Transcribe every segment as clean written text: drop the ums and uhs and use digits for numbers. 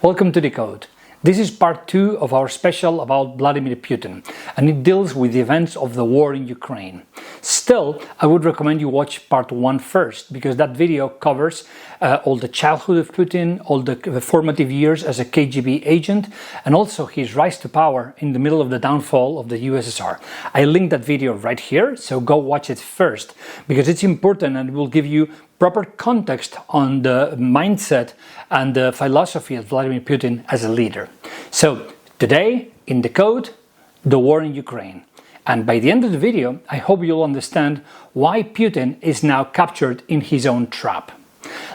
Welcome to Decode. This is part 2 of our special about Vladimir Putin, and it deals with the events of the war in Ukraine. Still, I would recommend you watch part 1 first, because that video covers all the childhood of Putin, all the formative years as a KGB agent, and also his rise to power in the middle of the downfall of the USSR. I linked that video right here, so go watch it first, because it's important and will give you proper context on the mindset and the philosophy of Vladimir Putin as a leader. So today in Decode, the war in Ukraine. And by the end of the video, I hope you'll understand why Putin is now captured in his own trap.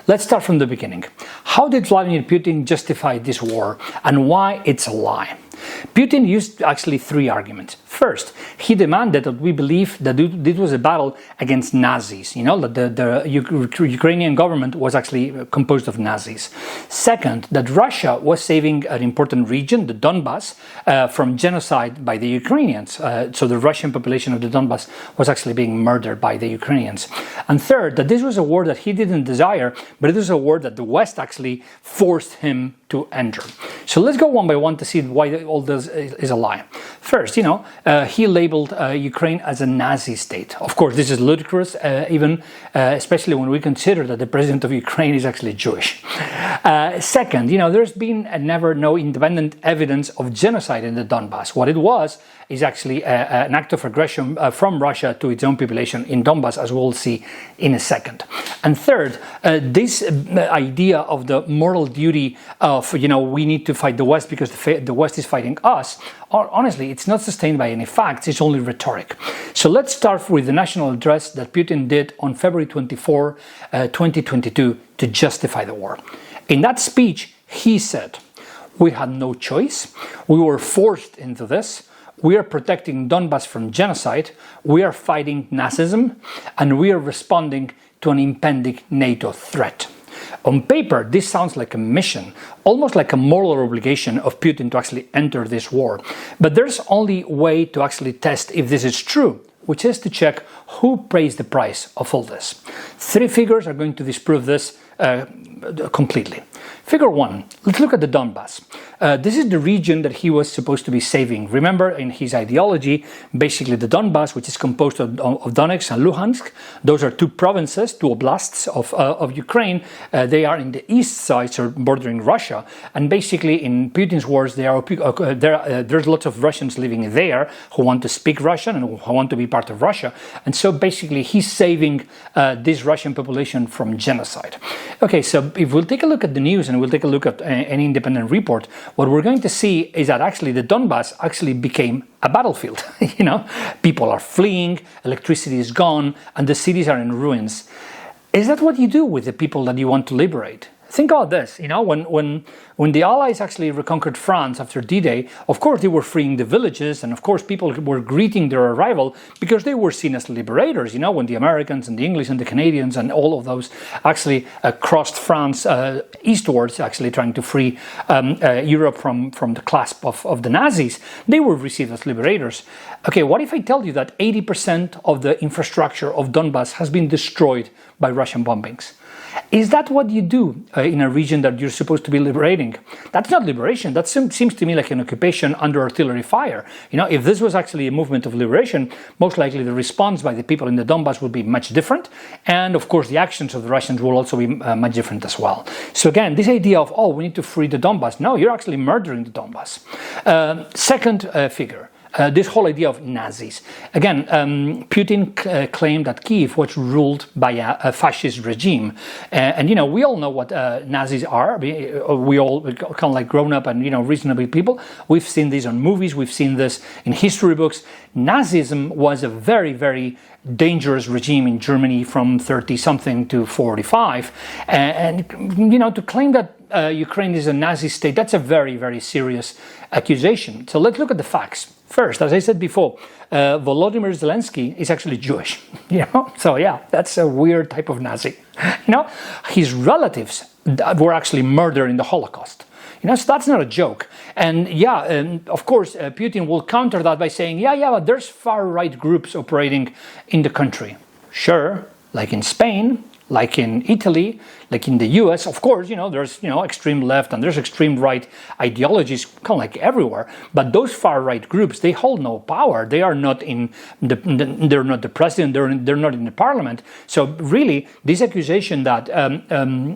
Let's start from the beginning. How did Vladimir Putin justify this war and why it's a lie? Putin used actually 3 arguments. First, he demanded that we believe that this was a battle against Nazis, that the Ukrainian government was actually composed of Nazis. Second, that Russia was saving an important region, the Donbas, from genocide by the Ukrainians. So the Russian population of the Donbas was actually being murdered by the Ukrainians. And third, that this was a war that he didn't desire, but it was a war that the West actually forced him to enter. So let's go one by one to see why all this is a lie. First, he labeled Ukraine as a Nazi state. Of course, this is ludicrous, especially when we consider that the president of Ukraine is actually Jewish. Second, there's been no independent evidence of genocide in the Donbas. What it was is actually an act of aggression from Russia to its own population in Donbas, as we'll see in a second. And third, this idea of the moral duty of, we need to fight the West because the West is fighting us, honestly, it's not sustained by any facts, it's only rhetoric. So let's start with the national address that Putin did on February 24, 2022 to justify the war. In that speech, he said, "We had no choice, we were forced into this, we are protecting Donbas from genocide, we are fighting Nazism, and we are responding to an impending NATO threat." On paper, this sounds like a mission, almost like a moral obligation of Putin to actually enter this war. But there's only way to actually test if this is true, which is to check who pays the price of all this. 3 figures are going to disprove this completely. Figure 1, let's look at the Donbas. This is the region that he was supposed to be saving. Remember, in his ideology, basically the Donbas, which is composed of Donetsk and Luhansk, those are 2 provinces, 2 oblasts of Ukraine. They are in the east side, so bordering Russia. And basically, in Putin's words, there's lots of Russians living there who want to speak Russian and who want to be part of Russia. And so basically, he's saving this Russian population from genocide. Okay, so if we'll take a look at the news and we'll take a look at any independent report, what we're going to see is that actually the Donbas actually became a battlefield. People are fleeing, electricity is gone, and the cities are in ruins. Is that what you do with the people that you want to liberate? Think about this, when the Allies actually reconquered France after D-Day, of course they were freeing the villages, and of course people were greeting their arrival because they were seen as liberators, when the Americans and the English and the Canadians and all of those actually crossed France eastwards, actually trying to free Europe from the clasp of the Nazis. They were received as liberators. Okay, what if I tell you that 80% of the infrastructure of Donbas has been destroyed by Russian bombings? Is that what you do in a region that you're supposed to be liberating? That's not liberation. That seems to me like an occupation under artillery fire. If this was actually a movement of liberation, most likely the response by the people in the Donbas would be much different. And of course, the actions of the Russians will also be much different as well. So again, this idea of, we need to free the Donbas. No, you're actually murdering the Donbas. Second figure. This whole idea of Nazis. Again, Putin claimed that Kiev was ruled by a fascist regime. And we all know what Nazis are. We all kind of like grown up and, reasonable people. We've seen this on movies. We've seen this in history books. Nazism was a very, very dangerous regime in Germany from 30-something to 45. And to claim that Ukraine is a Nazi state, that's a very, very serious accusation. So let's look at the facts. First, as I said before, Volodymyr Zelensky is actually Jewish, So yeah, that's a weird type of Nazi. His relatives were actually murdered in the Holocaust. So that's not a joke. And of course, Putin will counter that by saying, but there's far-right groups operating in the country. Sure, like in Spain, like in Italy, like in the US. Of course, there's extreme left and there's extreme right ideologies kind of like everywhere. But those far right groups, they hold no power. They are not they're not the president. They're not in the parliament. So really, this accusation that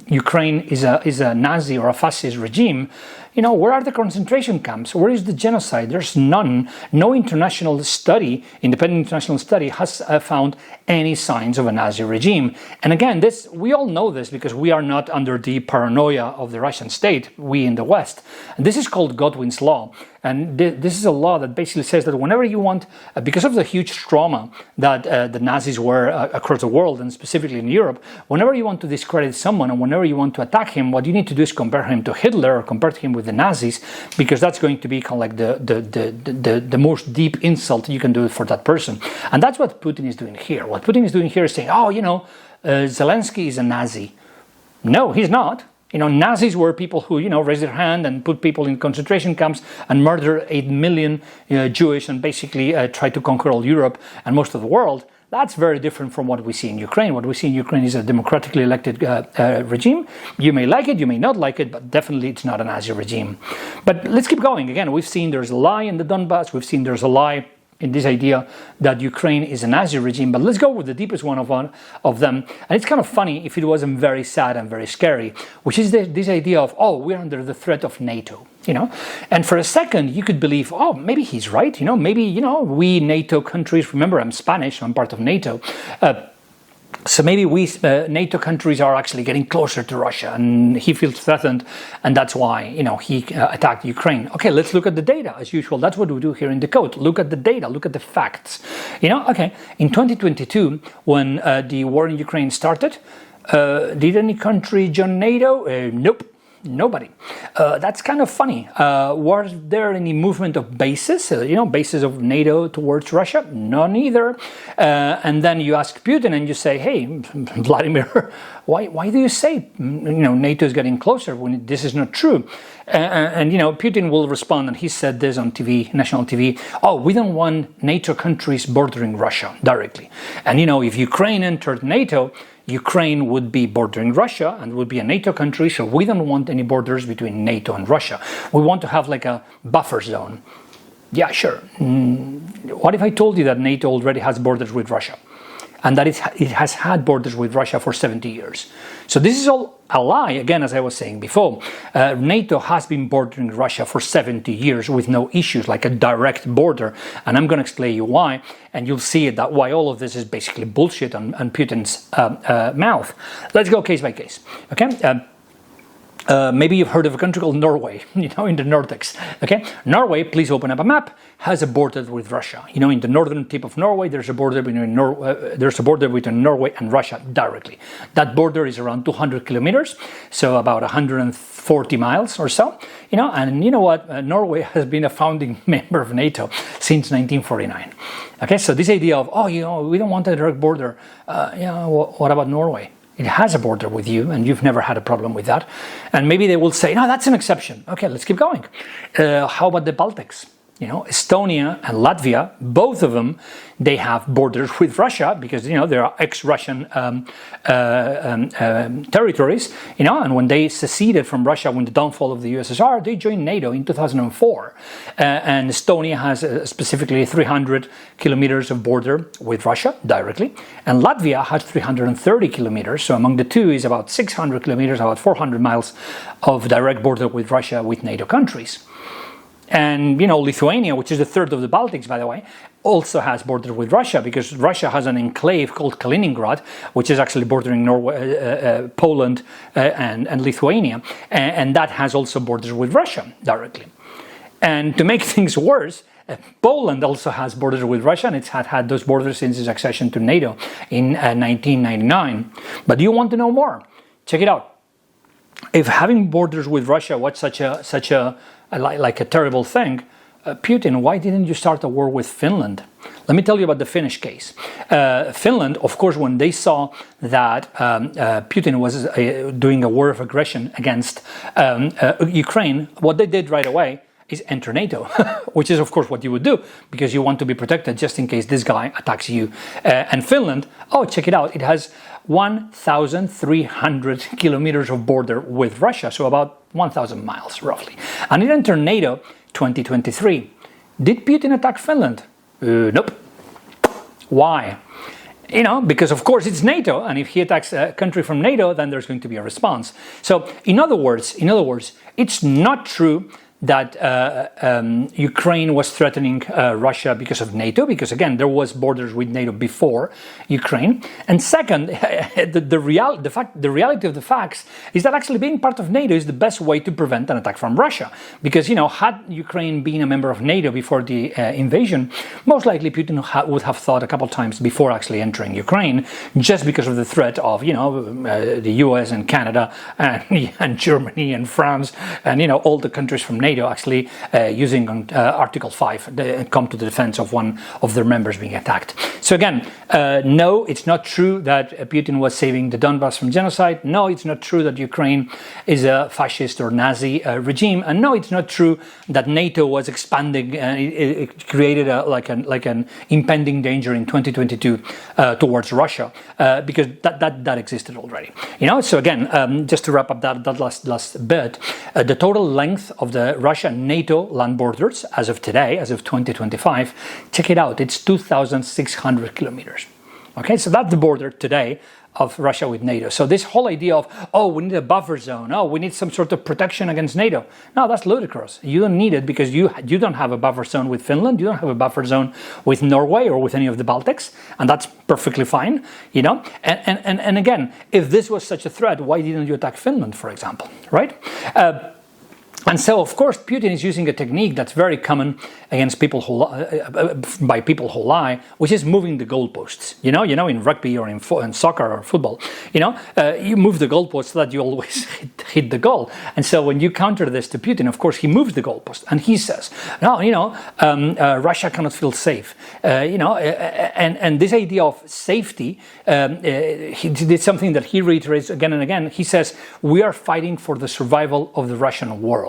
Ukraine is a Nazi or a fascist regime. Where are the concentration camps? Where is the genocide? There's none. No international study, independent international study, has found any signs of a Nazi regime. And again, we all know this because we are not under the paranoia of the Russian state, we in the West. And this is called Godwin's Law. And this is a law that basically says that whenever you want, because of the huge trauma that the Nazis were across the world and specifically in Europe, whenever you want to discredit someone and whenever you want to attack him, what you need to do is compare him to Hitler or compare him with the Nazis, because that's going to be kind of like the most deep insult you can do for that person. And that's what Putin is doing here. What Putin is doing here is saying, Zelensky is a Nazi. No, he's not. Nazis were people who, raised their hand and put people in concentration camps and murdered 8 million Jewish and basically tried to conquer all Europe and most of the world. That's very different from what we see in Ukraine. What we see in Ukraine is a democratically elected regime. You may like it, you may not like it, but definitely it's not a Nazi regime. But let's keep going. Again, we've seen there's a lie in the Donbas. We've seen there's a lie in this idea that Ukraine is a Nazi regime. But let's go with the deepest one of them. And it's kind of funny if it wasn't very sad and very scary, which is this idea of, we're under the threat of NATO. And for a second, you could believe, maybe he's right. Maybe, we NATO countries, remember, I'm Spanish, I'm part of NATO. So maybe we NATO countries are actually getting closer to Russia, and he feels threatened, and that's why he attacked Ukraine. Okay, let's look at the data as usual. That's what we do here in DECODE. Look at the data, look at the facts. Okay, in 2022, when the war in Ukraine started, did any country join NATO? Nope. Nobody. That's kind of funny. Was there any movement of bases, bases of NATO towards Russia? None either. And then you ask Putin and you say, hey, Vladimir, why do you say, NATO is getting closer when this is not true? And Putin will respond, and he said this on TV, national TV, we don't want NATO countries bordering Russia directly. And, if Ukraine entered NATO, Ukraine would be bordering Russia and would be a NATO country, so we don't want any borders between NATO and Russia. We want to have like a buffer zone. Yeah, sure. What if I told you that NATO already has borders with Russia? And that it has had borders with Russia for 70 years. So this is all a lie, again, as I was saying before. NATO has been bordering Russia for 70 years with no issues, like a direct border. And I'm going to explain you why. And you'll see that why all of this is basically bullshit on Putin's mouth. Let's go case by case. Okay? Maybe you've heard of a country called Norway, in the Nordics. Okay, Norway, please open up a map, has a border with Russia. In the northern tip of Norway, there's a border between Norway and Russia directly. That border is around 200 kilometers, so about 140 miles or so. And you know what? Norway has been a founding member of NATO since 1949. Okay, so this idea of we don't want a direct border. What about Norway? It has a border with you, and you've never had a problem with that. And maybe they will say, no, that's an exception. Okay, let's keep going. How about the Baltics? Estonia and Latvia, both of them, they have borders with Russia because, they are ex-Russian territories, and when they seceded from Russia when the downfall of the USSR, they joined NATO in 2004. And Estonia has specifically 300 kilometers of border with Russia directly, and Latvia has 330 kilometers, so among the two is about 600 kilometers, about 400 miles of direct border with Russia with NATO countries. And, Lithuania, which is the third of the Baltics, by the way, also has borders with Russia because Russia has an enclave called Kaliningrad, which is actually bordering Norway, Poland and Lithuania. And that has also borders with Russia directly. And to make things worse, Poland also has borders with Russia, and it's had those borders since its accession to NATO in 1999. But do you want to know more? Check it out. If having borders with Russia was such a terrible thing, Putin, why didn't you start a war with Finland? Let me tell you about the Finnish case. Finland, of course, when they saw that Putin was doing a war of aggression against Ukraine, what they did right away, is enter NATO, which is of course what you would do because you want to be protected just in case this guy attacks you. And Finland, oh, check it out, it has 1,300 kilometers of border with Russia, so about 1,000 miles roughly. And it entered NATO 2023. Did Putin attack Finland? Nope. Why? You know, because of course it's NATO, and if he attacks a country from NATO, then there's going to be a response. So, in other words, it's not true that Ukraine was threatening Russia because of NATO, because again, there was borders with NATO before Ukraine. And second, the reality of the facts is that actually being part of NATO is the best way to prevent an attack from Russia. Because, you know, had Ukraine been a member of NATO before the invasion, most likely Putin would have thought a couple of times before actually entering Ukraine, just because of the threat of, you know, the US and Canada and Germany and France and, you know, all the countries from NATO actually using Article 5 come to the defense of one of their members being attacked. So again, no, it's not true that Putin was saving the Donbas from genocide. No, it's not true that Ukraine is a fascist or Nazi regime. And no, it's not true that NATO was expanding and it created like an impending danger in 2022 towards Russia because that existed already. You know, so again, just to wrap up that last bit, the total length of the Russia-NATO land borders as of today, as of 2025, check it out, it's 2,600 kilometers. Okay, so that's the border today of Russia with NATO. So this whole idea of, oh, we need a buffer zone, oh, we need some sort of protection against NATO. No, that's ludicrous. You don't need it because you don't have a buffer zone with Finland, you don't have a buffer zone with Norway or with any of the Baltics, and that's perfectly fine, you know. And again, if this was such a threat, why didn't you attack Finland, for example, right? And so, of course, Putin is using a technique that's very common against people who by people who lie, which is moving the goalposts. You know, in rugby or in soccer or football, you know, you move the goalposts so that you always hit the goal. And so, when you counter this to Putin, of course, he moves the goalpost and he says, "No, you know, Russia cannot feel safe." You know, and this idea of safety, he did something that he reiterates again and again. He says, "We are fighting for the survival of the Russian world."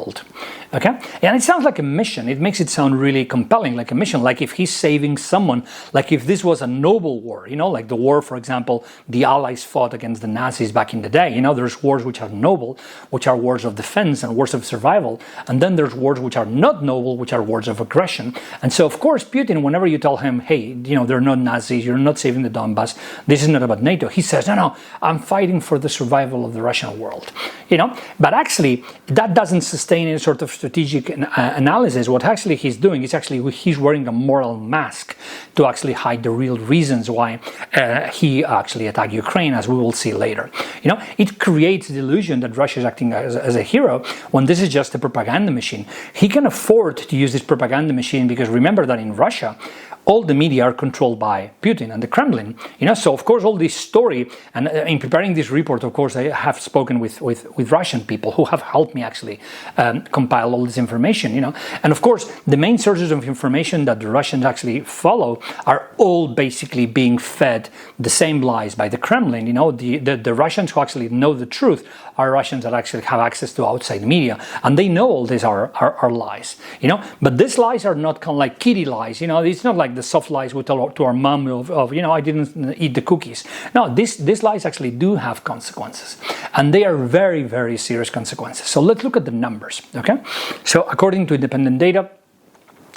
Okay, and it sounds like a mission. It makes it sound really compelling, like a mission, like if he's saving someone, like if this was a noble war, you know, like the war, for example, the Allies fought against the Nazis back in the day. You know, there's wars which are noble, which are wars of defense and wars of survival, and then there's wars which are not noble, which are wars of aggression. And so, of course, Putin, whenever you tell him, hey, you know, they're not Nazis, you're not saving the Donbas, this is not about NATO, he says, no, I'm fighting for the survival of the Russian world. You know, but actually, that doesn't sustain any sort of strategic analysis. What actually he's doing is he's wearing a moral mask to actually hide the real reasons why he actually attacked Ukraine, as we will see later. You know, it creates the illusion that Russia is acting as a hero when this is just a propaganda machine. He can afford to use this propaganda machine because remember that in Russia, all the media are controlled by Putin and the Kremlin, you know. So of course, all this story, and in preparing this report, of course, I have spoken with Russian people who have helped me actually compile all this information, you know. And of course, the main sources of information that the Russians actually follow are all basically being fed the same lies by the Kremlin, you know. The Russians who actually know the truth are Russians that actually have access to outside media, and they know all these are lies, you know. But these lies are not kind of like kitty lies, you know. It's not like the soft lies we tell to our mom of you know, I didn't eat the cookies. No, these lies actually do have consequences, and they are very, very serious consequences. So let's look at the numbers, okay? So according to independent data,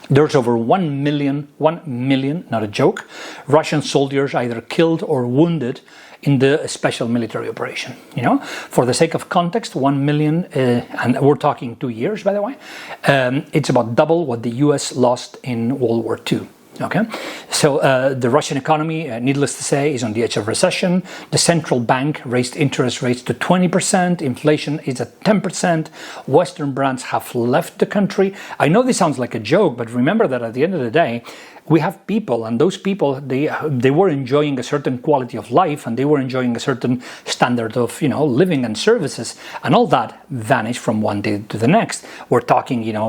there's over 1 million, not a joke, Russian soldiers either killed or wounded in the special military operation. You know, for the sake of context, 1 million, and we're talking 2 years, by the way, it's about double what the US lost in World War II. Okay, so the Russian economy, needless to say, is on the edge of recession. The central bank raised interest rates to 20%. Inflation is at 10%. Western brands have left the country. I know this sounds like a joke, but remember that at the end of the day, we have people, and those people, they were enjoying a certain quality of life, and they were enjoying a certain standard of, you know, living and services, and all that vanished from one day to the next. We're talking, you know,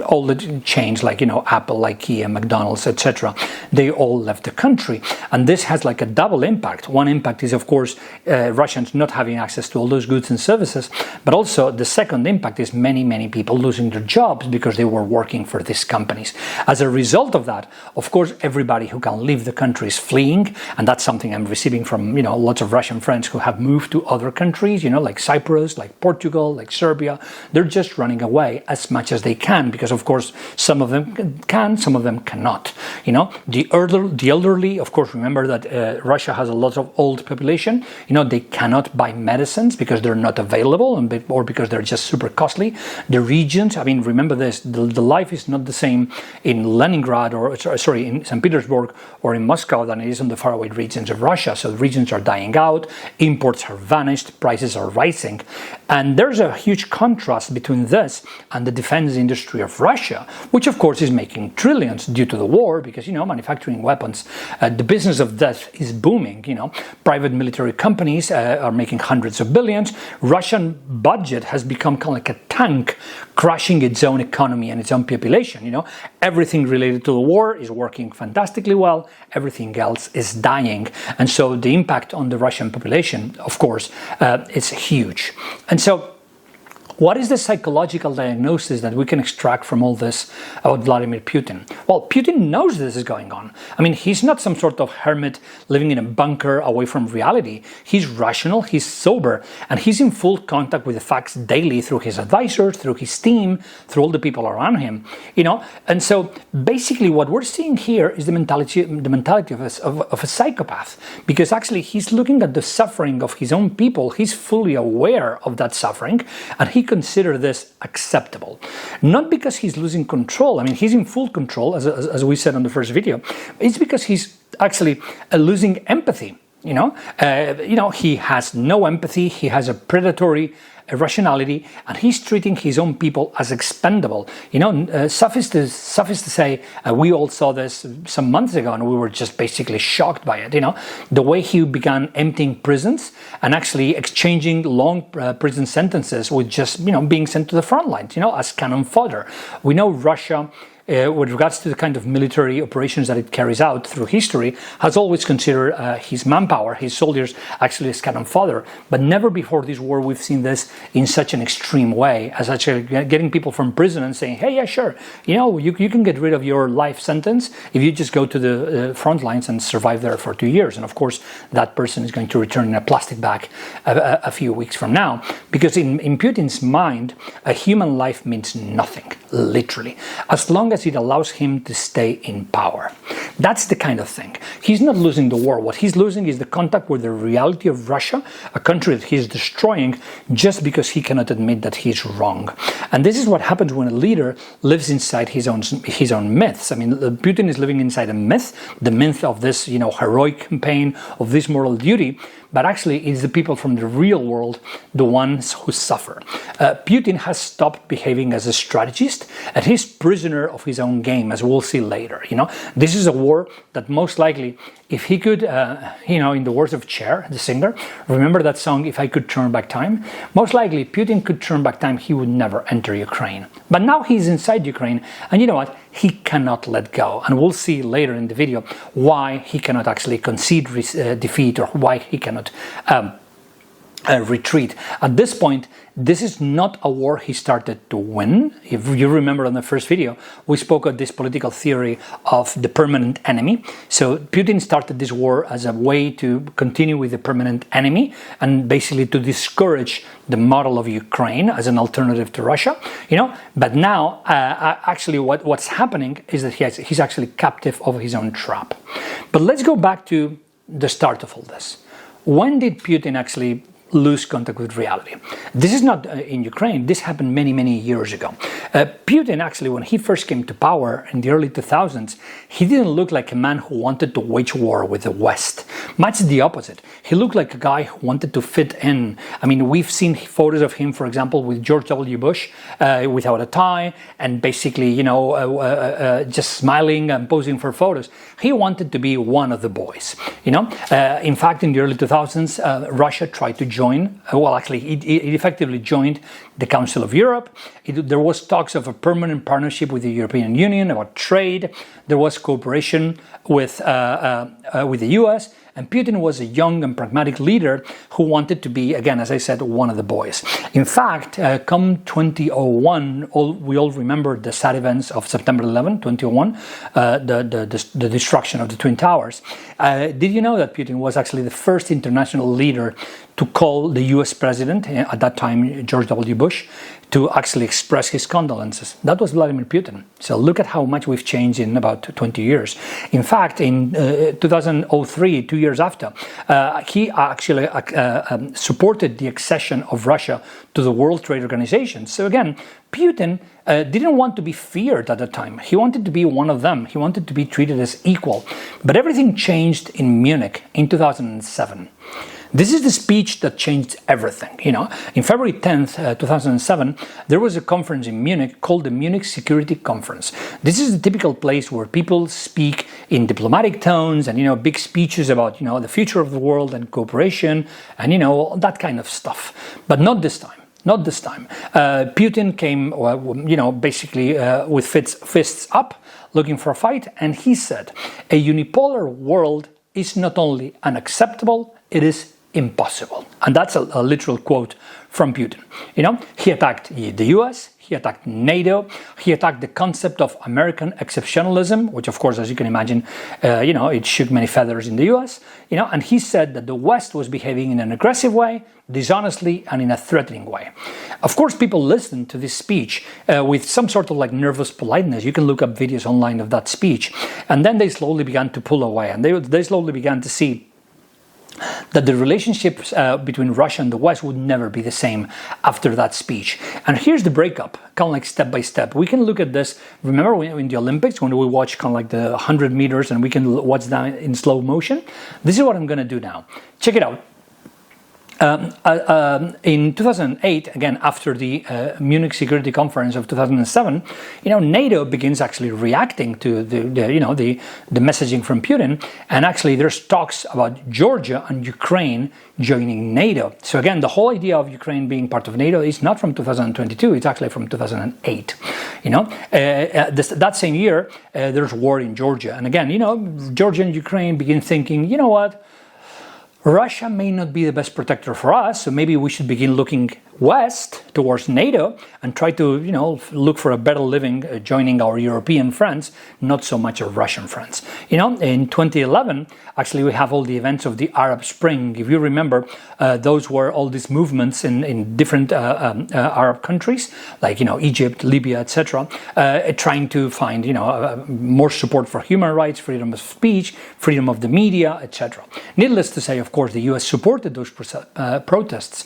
all the chains like, you know, Apple, IKEA, McDonald's, McDonald's, etc. They all left the country. And this has like a double impact. One impact is, of course, Russians not having access to all those goods and services, but also the second impact is many people losing their jobs because they were working for these companies. As a result of that, of course, everybody who can leave the country is fleeing, and that's something I'm receiving from, lots of Russian friends who have moved to other countries, like Cyprus, like Portugal, like Serbia. They're just running away as much as they can because, of course, some of them can, some of them cannot. The elderly, of course, remember that Russia has a lot of old population. They cannot buy medicines because they're not available or because they're just super costly. The regions, remember this, the life is not the same in Leningrad in St. Petersburg or in Moscow than it is in the faraway regions of Russia. So the regions are dying out, imports are vanished, prices are rising. And there's a huge contrast between this and the defense industry of Russia, which of course is making trillions due to the war because, manufacturing weapons, the business of death is booming. Private military companies are making hundreds of billions. Russian budget has become kind of like a tank crushing its own economy and its own population. Everything related to the war is working fantastically well. Everything else is dying. And so the impact on the Russian population, of course, is huge. And so what is the psychological diagnosis that we can extract from all this about Vladimir Putin? Well, Putin knows this is going on. He's not some sort of hermit living in a bunker away from reality. He's rational, he's sober, and he's in full contact with the facts daily through his advisors, through his team, through all the people around him. And so basically what we're seeing here is the mentality of a psychopath, because actually he's looking at the suffering of his own people. He's fully aware of that suffering, and he consider this acceptable. Not because he's losing control. He's in full control, as we said on the first video. It's because he's actually losing empathy. He has no empathy. He has a predatory irrationality, and he's treating his own people as expendable. Suffice to say, we all saw this some months ago, and we were just basically shocked by it. The way he began emptying prisons and actually exchanging long prison sentences with just being sent to the front lines, as cannon fodder. We know Russia, with regards to the kind of military operations that it carries out through history, has always considered his manpower, his soldiers, actually as cannon fodder. But never before this war we've seen this in such an extreme way, as actually getting people from prison and saying, hey, yeah, sure, you can get rid of your life sentence if you just go to the front lines and survive there for 2 years. And of course, that person is going to return in a plastic bag a few weeks from now. Because in Putin's mind, a human life means nothing, literally, as long as it allows him to stay in power. That's the kind of thing. He's not losing the war. What he's losing is the contact with the reality of Russia, a country that he's destroying just because he cannot admit that he's wrong. And this is what happens when a leader lives inside his own myths. Putin is living inside a myth, the myth of this, heroic campaign, of this moral duty. But actually, it's the people from the real world, the ones who suffer. Putin has stopped behaving as a strategist, and he's prisoner of his own game, as we'll see later. This is a war that most likely, if he could, in the words of Cher, the singer, remember that song, If I Could Turn Back Time? Most likely, Putin could turn back time, he would never enter Ukraine. But now he's inside Ukraine, and you know what? He cannot let go. And we'll see later in the video why he cannot actually concede defeat, or why he cannot retreat. At this point, this is not a war he started to win. If you remember on the first video, we spoke of this political theory of the permanent enemy. So Putin started this war as a way to continue with the permanent enemy and basically to discourage the model of Ukraine as an alternative to Russia. But now, actually, what's happening is that he's actually captive of his own trap. But let's go back to the start of all this. When did Putin actually lose contact with reality? This is not in Ukraine. This happened many years ago. Putin, actually, when he first came to power in the early 2000s, he didn't look like a man who wanted to wage war with the West. Much the opposite. He looked like a guy who wanted to fit in. We've seen photos of him, for example, with George W. Bush without a tie and basically, just smiling and posing for photos. He wanted to be one of the boys. In fact, in the early 2000s, Russia tried to join join. Well, actually, it effectively joined the Council of Europe. There was talks of a permanent partnership with the European Union about trade. There was cooperation with the US. And Putin was a young and pragmatic leader who wanted to be, again, as I said, one of the boys. In fact, come 2001, we all remember the sad events of September 11, 2001, the destruction of the Twin Towers. Did you know that Putin was actually the first international leader to call the US president, at that time George W. Bush, to actually express his condolences? That was Vladimir Putin. So look at how much we've changed in about 20 years. In fact, in 2003, 2 years after, he actually supported the accession of Russia to the World Trade Organization. So again, Putin didn't want to be feared at the time. He wanted to be one of them. He wanted to be treated as equal. But everything changed in Munich in 2007. This is the speech that changed everything. In February 10th, 2007, there was a conference in Munich called the Munich Security Conference. This is the typical place where people speak in diplomatic tones and, big speeches about, the future of the world and cooperation and, that kind of stuff. But not this time. Not this time. Putin came, basically with fists up, looking for a fight, and he said, a unipolar world is not only unacceptable, it is impossible. And that's a literal quote from Putin. He attacked the US, he attacked NATO, he attacked the concept of American exceptionalism, which of course, as you can imagine, it shook many feathers in the US, and he said that the West was behaving in an aggressive way, dishonestly, and in a threatening way. Of course, people listened to this speech with some sort of nervous politeness. You can look up videos online of that speech. And then they slowly began to pull away, and they slowly began to see that the relationships between Russia and the West would never be the same after that speech. And here's the breakup, kind of step by step. We can look at this. Remember in the Olympics when we watch kind of the 100 meters and we can watch that in slow motion? This is what I'm going to do now. Check it out. In 2008, again after the Munich Security Conference of 2007, NATO begins actually reacting to the messaging from Putin, and actually there's talks about Georgia and Ukraine joining NATO. So again, the whole idea of Ukraine being part of NATO is not from 2022; it's actually from 2008. That same year, there's war in Georgia, and again, Georgia and Ukraine begin thinking, what? Russia may not be the best protector for us, so maybe we should begin looking west towards NATO and try to, look for a better living joining our European friends, not so much our Russian friends. In 2011, actually, we have all the events of the Arab Spring. If you remember, those were all these movements in different Arab countries, like, Egypt, Libya, etc., trying to find, more support for human rights, freedom of speech, freedom of the media, etc. Needless to say, of course, the US supported those protests.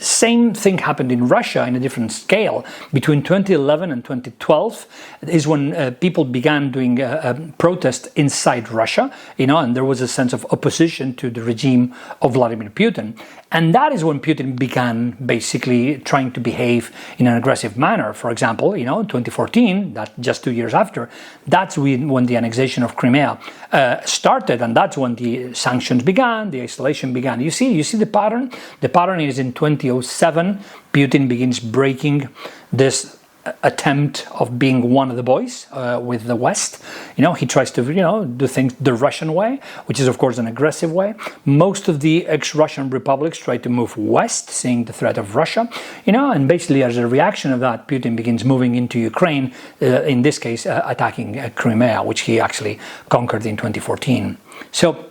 Same thing happened in Russia in a different scale. Between 2011 and 2012 is when people began doing protests inside Russia, and there was a sense of opposition to the regime of Vladimir Putin. And that is when Putin began basically trying to behave in an aggressive manner. For example, in 2014, that just 2 years after, that's when the annexation of Crimea started, and that's when the sanctions began, the escalation began. You see the pattern? The pattern is in 2007, Putin begins breaking this attempt of being one of the boys with the West. He tries to do things the Russian way, which is of course an aggressive way. Most of the ex-Russian republics try to move west, seeing the threat of Russia, and basically as a reaction of that, Putin begins moving into Ukraine, in this case attacking Crimea, which he actually conquered in 2014. So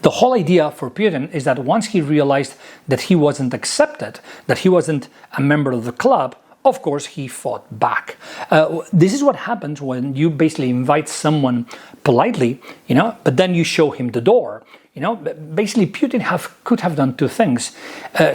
the whole idea for Putin is that once he realized that he wasn't accepted, that he wasn't a member of the club, of course, he fought back. This is what happens when you basically invite someone politely, but then you show him the door. Basically, Putin could have done two things.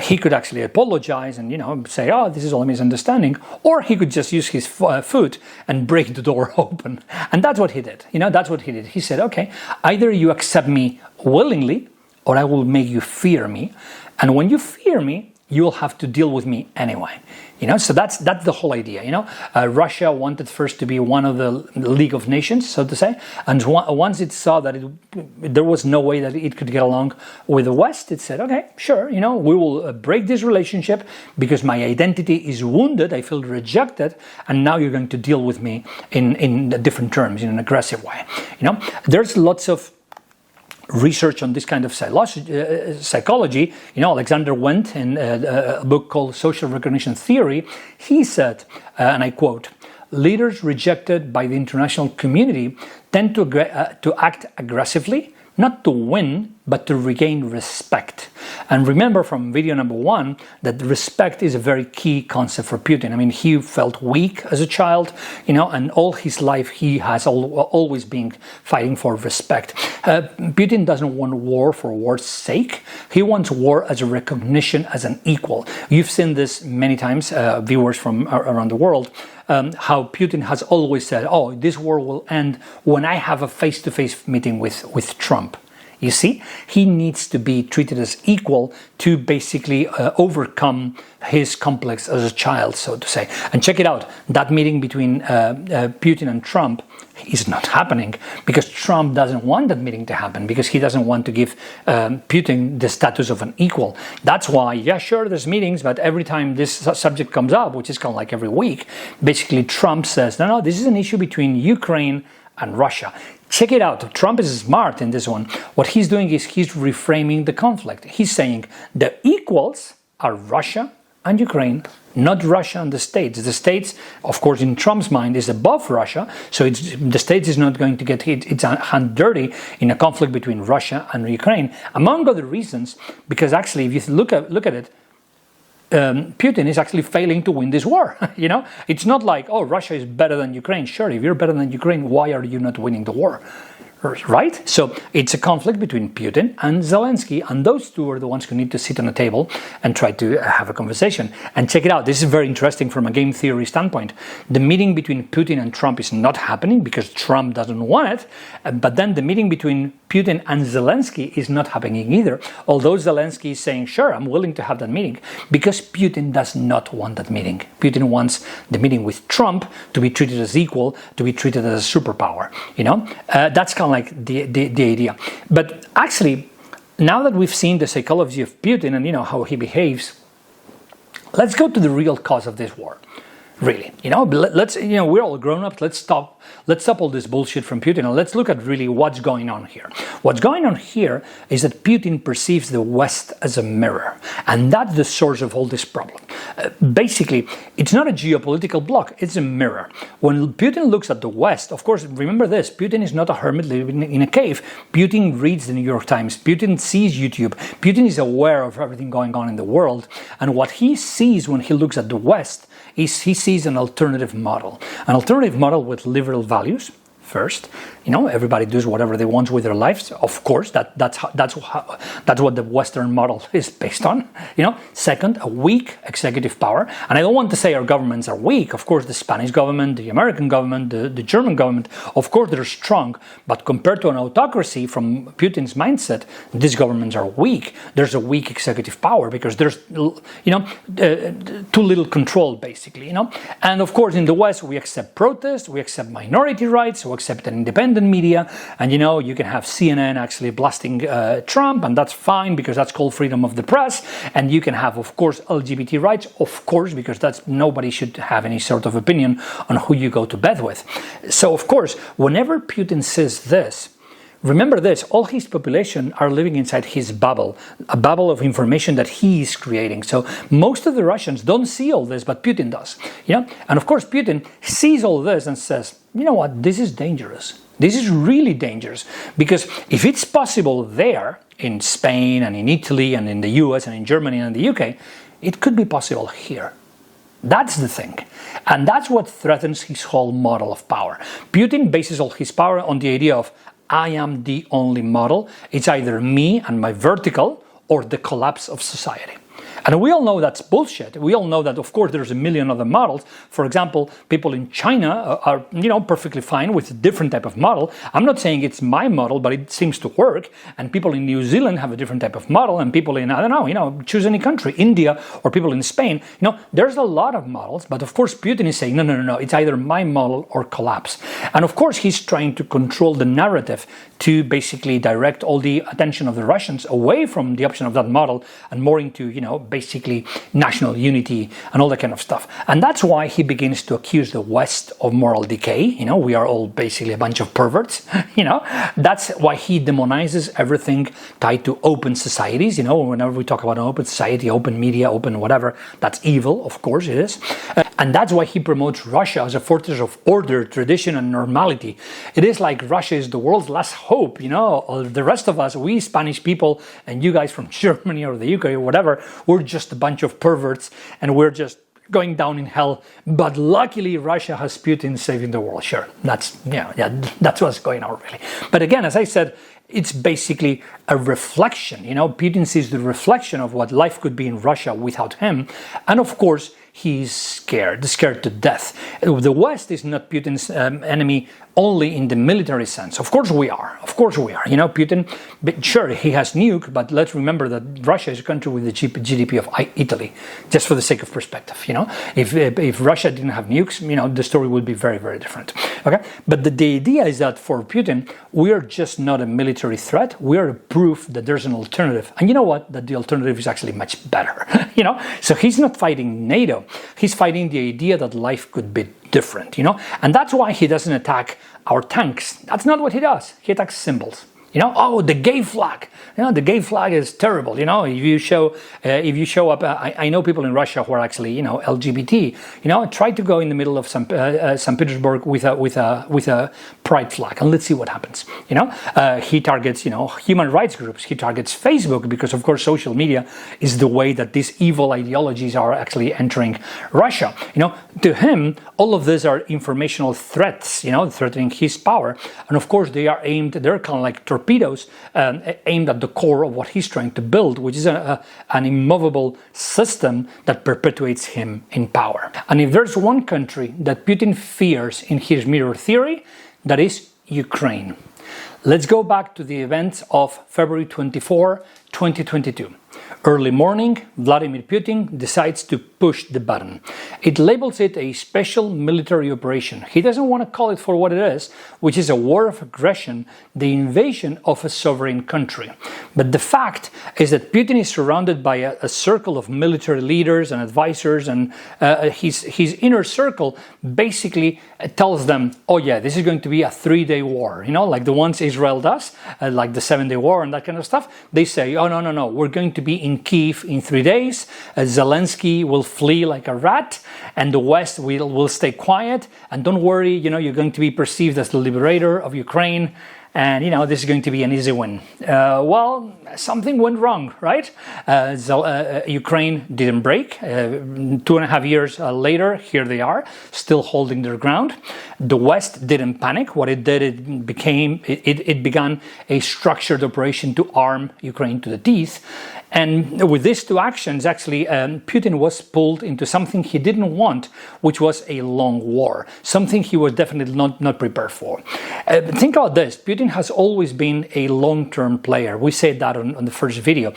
He could actually apologize and, say, oh, this is all a misunderstanding. Or he could just use his foot and break the door open. And that's what he did. That's what he did. He said, okay, either you accept me willingly or I will make you fear me. And when you fear me, you'll have to deal with me anyway. So that's the whole idea. Russia wanted first to be one of the League of Nations, so to say, and once it saw that there was no way that it could get along with the West, it said, okay, sure, we will break this relationship because my identity is wounded, I feel rejected, and now you're going to deal with me in different terms, in an aggressive way. There's lots of research on this kind of psychology. Alexander Wendt, in a book called Social Recognition Theory, he said, and I quote, "Leaders rejected by the international community tend to act aggressively, not to win, but to regain respect." And remember from video number 1 that respect is a very key concept for Putin. I mean, he felt weak as a child, and all his life he has always been fighting for respect. Putin doesn't want war for war's sake. He wants war as a recognition as an equal. You've seen this many times, viewers from around the world, how Putin has always said, oh, this war will end when I have a face-to-face meeting with Trump. You see, he needs to be treated as equal to basically overcome his complex as a child, so to say. And check it out, that meeting between Putin and Trump is not happening because Trump doesn't want that meeting to happen, because he doesn't want to give Putin the status of an equal. That's why, yeah, sure, there's meetings, but every time this subject comes up, which is kind of like every week, basically Trump says, no, this is an issue between Ukraine and Russia. Check it out. Trump is smart in this one. What he's doing is he's reframing the conflict. He's saying the equals are Russia and Ukraine, not Russia and the States. The States, of course, in Trump's mind, is above Russia, so the States is not going to get its hand dirty in a conflict between Russia and Ukraine, among other reasons, because actually, if you look at it, Putin is actually failing to win this war. It's not like, oh, Russia is better than Ukraine. Sure, if you're better than Ukraine, why are you not winning the war? Right? So it's a conflict between Putin and Zelensky, and those two are the ones who need to sit on a table and try to have a conversation. And check it out, this is very interesting from a game theory standpoint. The meeting between Putin and Trump is not happening because Trump doesn't want it, but then the meeting between Putin and Zelensky is not happening either, although Zelensky is saying, sure, I'm willing to have that meeting, because Putin does not want that meeting. Putin wants the meeting with Trump to be treated as equal, to be treated as a superpower. That's kind of like the idea. But actually, now that we've seen the psychology of Putin and how he behaves, let's go to the real cause of this war. Really, let's, we're all grown up. Let's stop all this bullshit from Putin and let's look at really what's going on here. What's going on here is that Putin perceives the West as a mirror, and that's the source of all this problem. Basically, it's not a geopolitical bloc, it's a mirror. When Putin looks at the West, of course, remember this, Putin is not a hermit living in a cave. Putin reads the New York Times, Putin sees YouTube, Putin is aware of everything going on in the world, and what he sees when he looks at the West is he sees an alternative model with liberal values. First, everybody does whatever they want with their lives. Of course, that's what the Western model is based on. Second, a weak executive power, and I don't want to say our governments are weak. Of course, the Spanish government, the American government, the German government, of course, they're strong. But compared to an autocracy, from Putin's mindset, these governments are weak. There's a weak executive power because there's, too little control, basically. And of course, in the West, we accept protest, we accept minority rights, we accept an independent media, and you can have CNN actually blasting Trump, and that's fine because that's called freedom of the press. And you can have, of course, LGBT rights, of course, because that's nobody should have any sort of opinion on who you go to bed with. So, of course, whenever Putin says this, remember this, all his population are living inside his bubble, a bubble of information that he is creating. So most of the Russians don't see all this, but Putin does. And of course, Putin sees all this and says, you know what, this is dangerous. This is really dangerous, because if it's possible there, in Spain and in Italy and in the US and in Germany and the UK, it could be possible here. That's the thing. And that's what threatens his whole model of power. Putin bases all his power on the idea of, I am the only model. It's either me and my vertical or the collapse of society. And we all know that's bullshit. We all know that, of course, there's a million other models. For example, people in China are, perfectly fine with a different type of model. I'm not saying it's my model, but it seems to work. And people in New Zealand have a different type of model, and people in, I don't know, choose any country, India, or people in Spain. There's a lot of models, but of course Putin is saying, no, it's either my model or collapse. And of course he's trying to control the narrative to basically direct all the attention of the Russians away from the option of that model and more into, basically national unity and all that kind of stuff. And that's why he begins to accuse the West of moral decay. We are all basically a bunch of perverts. That's why he demonizes everything tied to open societies. Whenever we talk about an open society, open media, open whatever, that's evil, of course it is. And that's why he promotes Russia as a fortress of order, tradition, and normality. It is like Russia is the world's last hope. The rest of us, we Spanish people, and you guys from Germany or the UK or whatever, we're just a bunch of perverts, and we're just going down in hell. But luckily Russia has Putin saving the world. Sure, that's what's going on really. But again, as I said, it's basically a reflection. Putin sees the reflection of what life could be in Russia without him, and of course he's scared to death. The West is not Putin's enemy only in the military sense. Of course we are. Putin, sure, he has nuke, but let's remember that Russia is a country with the GDP of Italy, just for the sake of perspective. If Russia didn't have nukes, the story would be very, very different. Okay, but the idea is that for Putin, we are just not a military threat. We are a proof that there's an alternative, and you know what? That the alternative is actually much better. So he's not fighting NATO. He's fighting the idea that life could be different, and that's why he doesn't attack our tanks. That's not what he does. He attacks symbols. The gay flag. The gay flag is terrible. If you show up, I know people in Russia who are actually, LGBT. Try to go in the middle of St. Petersburg with a pride flag, and let's see what happens. He targets, human rights groups. He targets Facebook because, of course, social media is the way that these evil ideologies are actually entering Russia. To him, all of these are informational threats. Threatening his power, and of course they are aimed. They're kind of like torpedoes aimed at the core of what he's trying to build, which is an immovable system that perpetuates him in power. And if there's one country that Putin fears in his mirror theory, that is Ukraine. Let's go back to the events of February 24, 2022. Early morning, Vladimir Putin decides to push the button. It labels it a special military operation. He doesn't want to call it for what it is, which is a war of aggression, the invasion of a sovereign country. But the fact is that Putin is surrounded by a circle of military leaders and advisors, and his inner circle basically tells them, oh yeah, this is going to be a 3-day war, like the ones Israel does, like the 7-day war and that kind of stuff. They say, oh no, we're going to be in Kyiv in 3 days. Zelensky will flee like a rat, and the West will stay quiet. And don't worry, you're going to be perceived as the liberator of Ukraine. And, this is going to be an easy win. Well, something went wrong, right? Ukraine didn't break. 2.5 years later, here they are, still holding their ground. The West didn't panic. What it did, it began a structured operation to arm Ukraine to the teeth. And with these two actions, actually, Putin was pulled into something he didn't want, which was a long war, something he was definitely not prepared for. Think about this. Putin has always been a long-term player. We said that on the first video.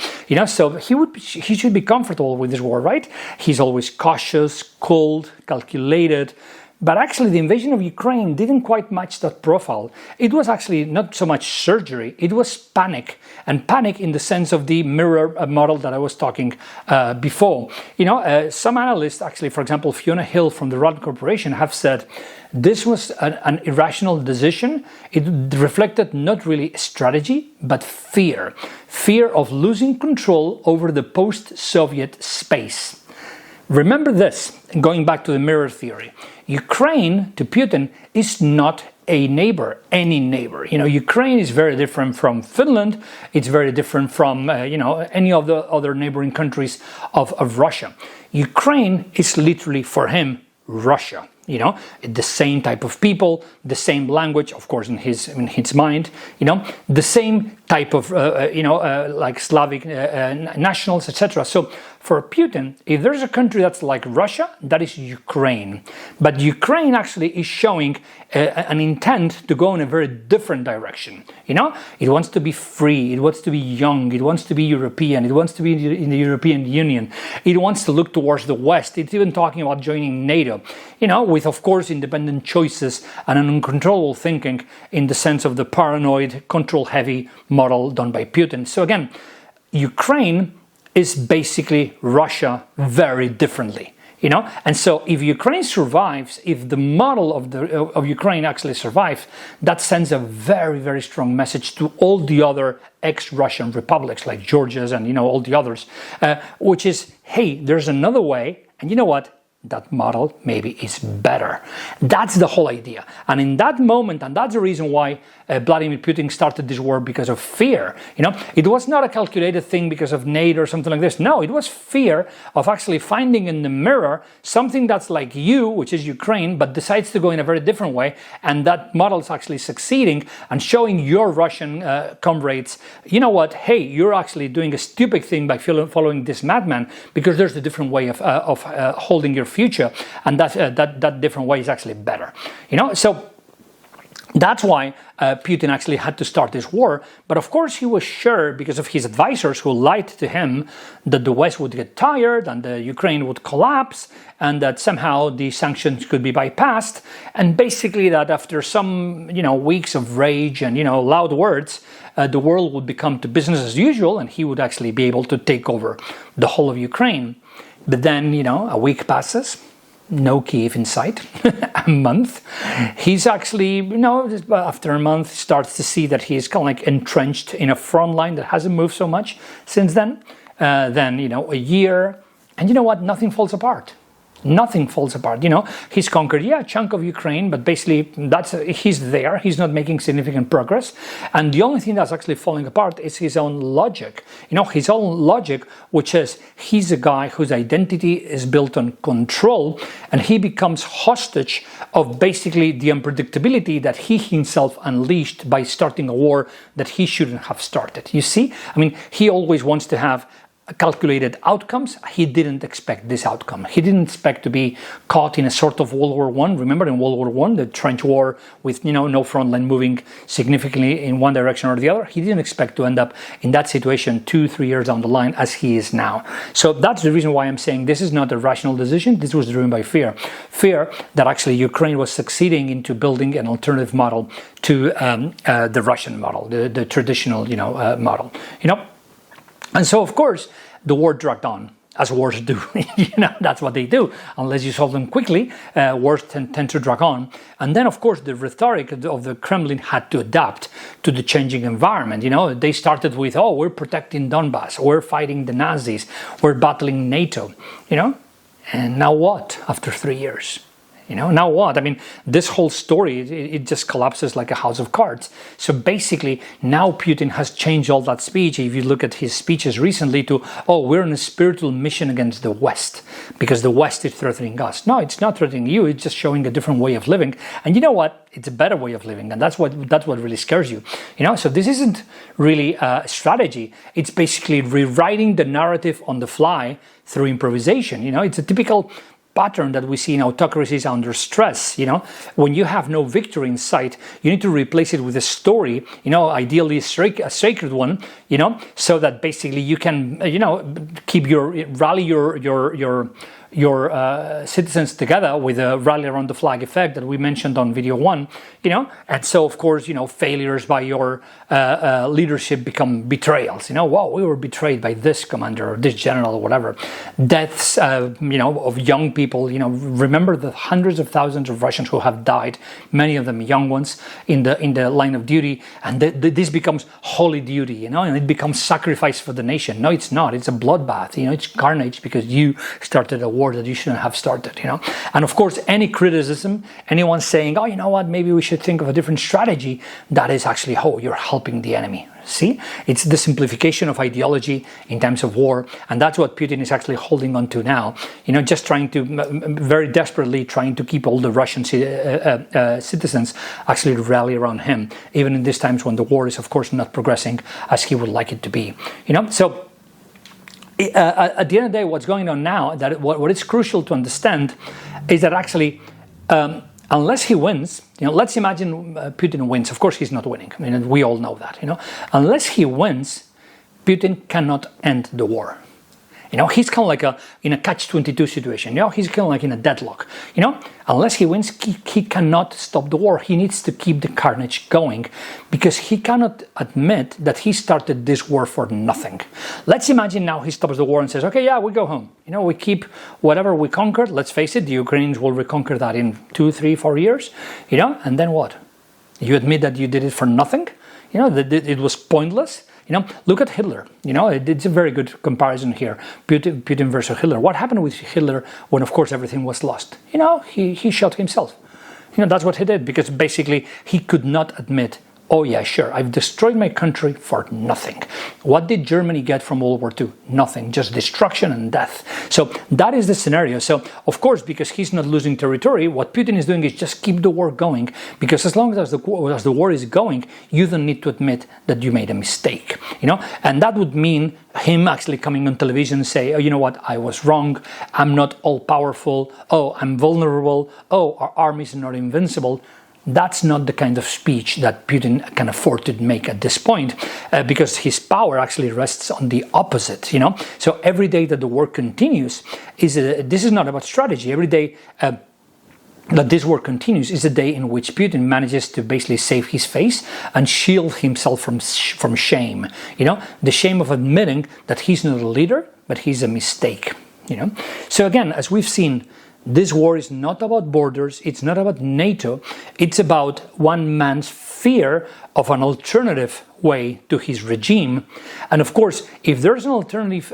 So he should be comfortable with this war, right? He's always cautious, cold, calculated. But actually, the invasion of Ukraine didn't quite match that profile. It was actually not so much surgery, it was panic. And panic in the sense of the mirror model that I was talking before. Some analysts, actually, for example, Fiona Hill from the Rand Corporation, have said this was an irrational decision. It reflected not really strategy, but fear. Fear of losing control over the post-Soviet space. Remember this, going back to the mirror theory. Ukraine, to Putin, is not a neighbor, any neighbor. Ukraine is very different from Finland. It's very different from, any of the other neighboring countries of Russia. Ukraine is literally, for him, Russia. the same type of people, the same language, of course, in his mind, the same type of, like Slavic nationals, etc. So for Putin, if there's a country that's like Russia, that is Ukraine. But Ukraine actually is showing an intent to go in a very different direction. It wants to be free, it wants to be young, it wants to be European, it wants to be in the European Union, it wants to look towards the West. It's even talking about joining NATO, with, of course, independent choices and an uncontrollable thinking in the sense of the paranoid, control-heavy model done by Putin. So again, Ukraine is basically Russia very differently. And so if Ukraine survives, if the model of Ukraine actually survives, that sends a very, very strong message to all the other ex-Russian republics like Georgia's and all the others, which is, hey, there's another way, and you know what? That model maybe is better. That's the whole idea. And in that moment, and that's the reason why Vladimir Putin started this war, because of fear. It was not a calculated thing because of NATO or something like this. No, it was fear of actually finding in the mirror something that's like you, which is Ukraine, but decides to go in a very different way. And that model is actually succeeding and showing your Russian comrades, you know what, hey, you're actually doing a stupid thing by following this madman, because there's a different way of holding your future, and that different way is actually better. So that's why Putin actually had to start this war. But of course he was sure, because of his advisors who lied to him, that the West would get tired and the Ukraine would collapse, and that somehow the sanctions could be bypassed, and basically that after some weeks of rage and loud words, the world would become to business as usual, and he would actually be able to take over the whole of Ukraine. But then, a week passes, no Kyiv in sight, a month. He's actually, after a month, starts to see that he's kind of like entrenched in a front line that hasn't moved so much since then. Then, a year, and you know what? Nothing falls apart. Nothing falls apart. He's conquered, a chunk of Ukraine, but basically he's there. He's not making significant progress. And the only thing that's actually falling apart is his own logic. His own logic, which is he's a guy whose identity is built on control, and he becomes hostage of basically the unpredictability that he himself unleashed by starting a war that he shouldn't have started. You see? He always wants to have calculated outcomes. He didn't expect this outcome. He didn't expect to be caught in a sort of World War I. Remember in World War I, the trench war with no front line moving significantly in one direction or the other. He didn't expect to end up in that situation 2-3 years down the line as he is now. So that's the reason why I'm saying this is not a rational decision. This was driven by fear. Fear that actually Ukraine was succeeding into building an alternative model to the Russian model, the traditional model. And so, of course, the war dragged on, as wars do. That's what they do. Unless you solve them quickly, wars tend to drag on. And then, of course, the rhetoric of the Kremlin had to adapt to the changing environment. They started with, we're protecting Donbas, we're fighting the Nazis, we're battling NATO, And now what, after 3 years? Now what? This whole story, it just collapses like a house of cards. So basically, now Putin has changed all that speech. If you look at his speeches recently to, we're on a spiritual mission against the West, because the West is threatening us. No, it's not threatening you. It's just showing a different way of living. And you know what? It's a better way of living. And that's what really scares you. So this isn't really a strategy. It's basically rewriting the narrative on the fly through improvisation. It's a typical pattern that we see in autocracies under stress. When you have no victory in sight, you need to replace it with a story, ideally a sacred one, so that basically you can, keep rally your citizens together with a rally around the flag effect that we mentioned on video 1, and so of course, failures by your leadership become betrayals. Wow, we were betrayed by this commander or this general or whatever. Deaths, of young people. Remember the hundreds of thousands of Russians who have died, many of them young ones in the line of duty, and this becomes holy duty, and it becomes sacrifice for the nation. No, it's not. It's a bloodbath. It's carnage because you started a war that you shouldn't have started. And of course, any criticism, anyone saying, maybe we should think of a different strategy, that is actually, you're helping the enemy. See, it's the simplification of ideology in times of war, and that's what Putin is actually holding on to now. Just trying to, very desperately trying to keep all the Russian citizens actually rally around him, even in these times when the war is, of course, not progressing as he would like it to be. So at the end of the day, what's going on now, that what is crucial to understand is that actually, unless he wins, let's imagine Putin wins. Of course, he's not winning. We all know that. Unless he wins, Putin cannot end the war. He's kind of like in a catch-22 situation. He's kind of like in a deadlock. Unless he wins, he cannot stop the war. He needs to keep the carnage going because he cannot admit that he started this war for nothing. Let's imagine now he stops the war and says, okay, yeah, we go home. We keep whatever we conquered. Let's face it, the Ukrainians will reconquer that in 2, 3, 4 years. And then what? You admit that you did it for nothing? That it was pointless? Look at Hitler. It's a very good comparison here. Putin versus Hitler. What happened with Hitler when, of course, everything was lost? He shot himself. That's what he did, because basically he could not admit, oh yeah, sure, I've destroyed my country for nothing. What did Germany get from World War II? Nothing, just destruction and death. So that is the scenario. So, of course, because he's not losing territory, what Putin is doing is just keep the war going, because as long as the war is going, you don't need to admit that you made a mistake, And that would mean him actually coming on television and say, oh, you know what, I was wrong, I'm not all-powerful, oh, I'm vulnerable, oh, our armies are not invincible. That's not the kind of speech that Putin can afford to make at this point, because his power actually rests on the opposite, So every day that the war continues, this is not about strategy. Every day that this war continues is a day in which Putin manages to basically save his face and shield himself from shame, the shame of admitting that he's not a leader, but he's a mistake, So again, as we've seen, this war is not about borders, it's not about NATO, it's about one man's fear of an alternative way to his regime. And of course, if there's an alternative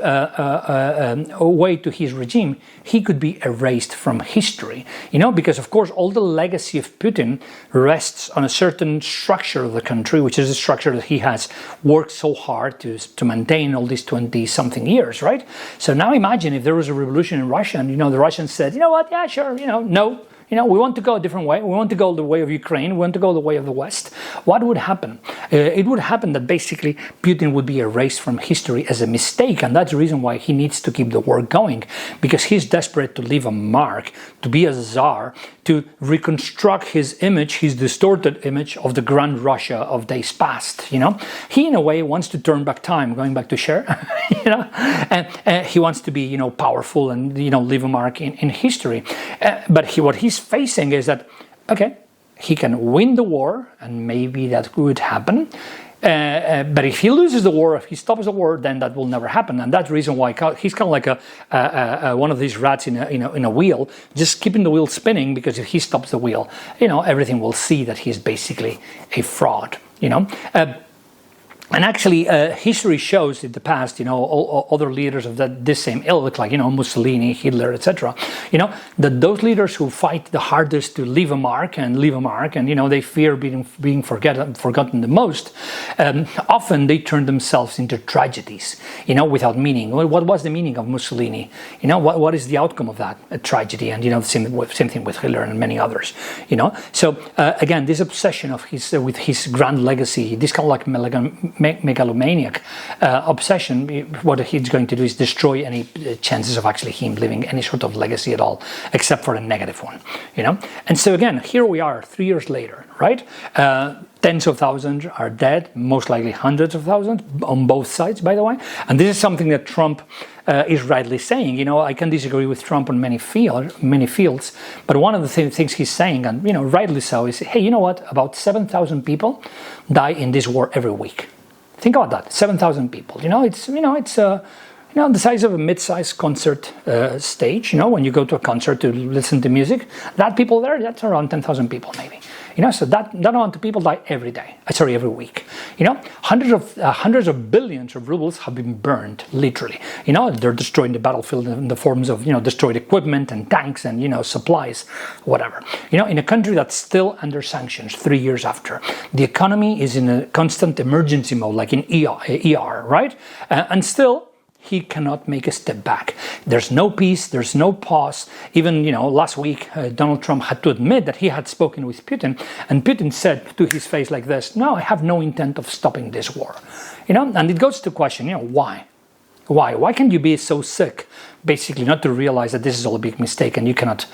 way to his regime, he could be erased from history. Because of course, all the legacy of Putin rests on a certain structure of the country, which is a structure that he has worked so hard to maintain all these 20-something years, right? So now imagine if there was a revolution in Russia and, the Russians said, you know what, yeah, sure, no. We want to go a different way. We want to go the way of Ukraine. We want to go the way of the West. What would happen? It would happen that basically Putin would be erased from history as a mistake. And that's the reason why he needs to keep the war going. Because he's desperate to leave a mark, to be a czar, to reconstruct his image, his distorted image of the Grand Russia of days past. He, in a way, wants to turn back time, going back to Cher. And he wants to be, powerful and, leave a mark in history. But what he's facing is that, okay, he can win the war, and maybe that would happen. But if he loses the war, if he stops the war, then that will never happen. And that's the reason why he's kind of like one of these rats in a wheel, just keeping the wheel spinning, because if he stops the wheel, everything will see that he's basically a fraud, And actually, history shows in the past, all other leaders of this same ilk, like, Mussolini, Hitler, etc., that those leaders who fight the hardest to leave a mark, and they fear being forgotten the most, often they turn themselves into tragedies, without meaning. What was the meaning of Mussolini? What is the outcome of that? A tragedy. And, same thing with Hitler and many others, So, again, this obsession of with his grand legacy, this kind of like megalomaniac obsession, what he's going to do is destroy any chances of actually him leaving any sort of legacy at all, except for a negative one, And so again, here we are 3 years later, right? Tens of thousands are dead, most likely hundreds of thousands on both sides, by the way. And this is something that Trump is rightly saying. I can disagree with Trump on many fields, but one of the things he's saying, and rightly so, is, hey, you know what? About 7,000 people die in this war every week. Think about that, 7,000 people. It's the size of a mid-sized concert stage. When you go to a concert to listen to music, that people there, that's around 10,000 people maybe. So that amount of people die every week. You know, hundreds of billions of rubles have been burned, literally. You know, they're destroying the battlefield in the forms of, you know, destroyed equipment and tanks and, you know, supplies, whatever. You know, in a country that's still under sanctions 3 years after. The economy is in a constant emergency mode, like in ER, right? And still, he cannot make a step back. There's no peace, there's no pause. Even, you know, last week, Donald Trump had to admit that he had spoken with Putin, and Putin said to his face like this, no, I have no intent of stopping this war. You know, and it goes to question, you know, why? Why can you be so sick, basically, not to realize that this is all a big mistake and you cannot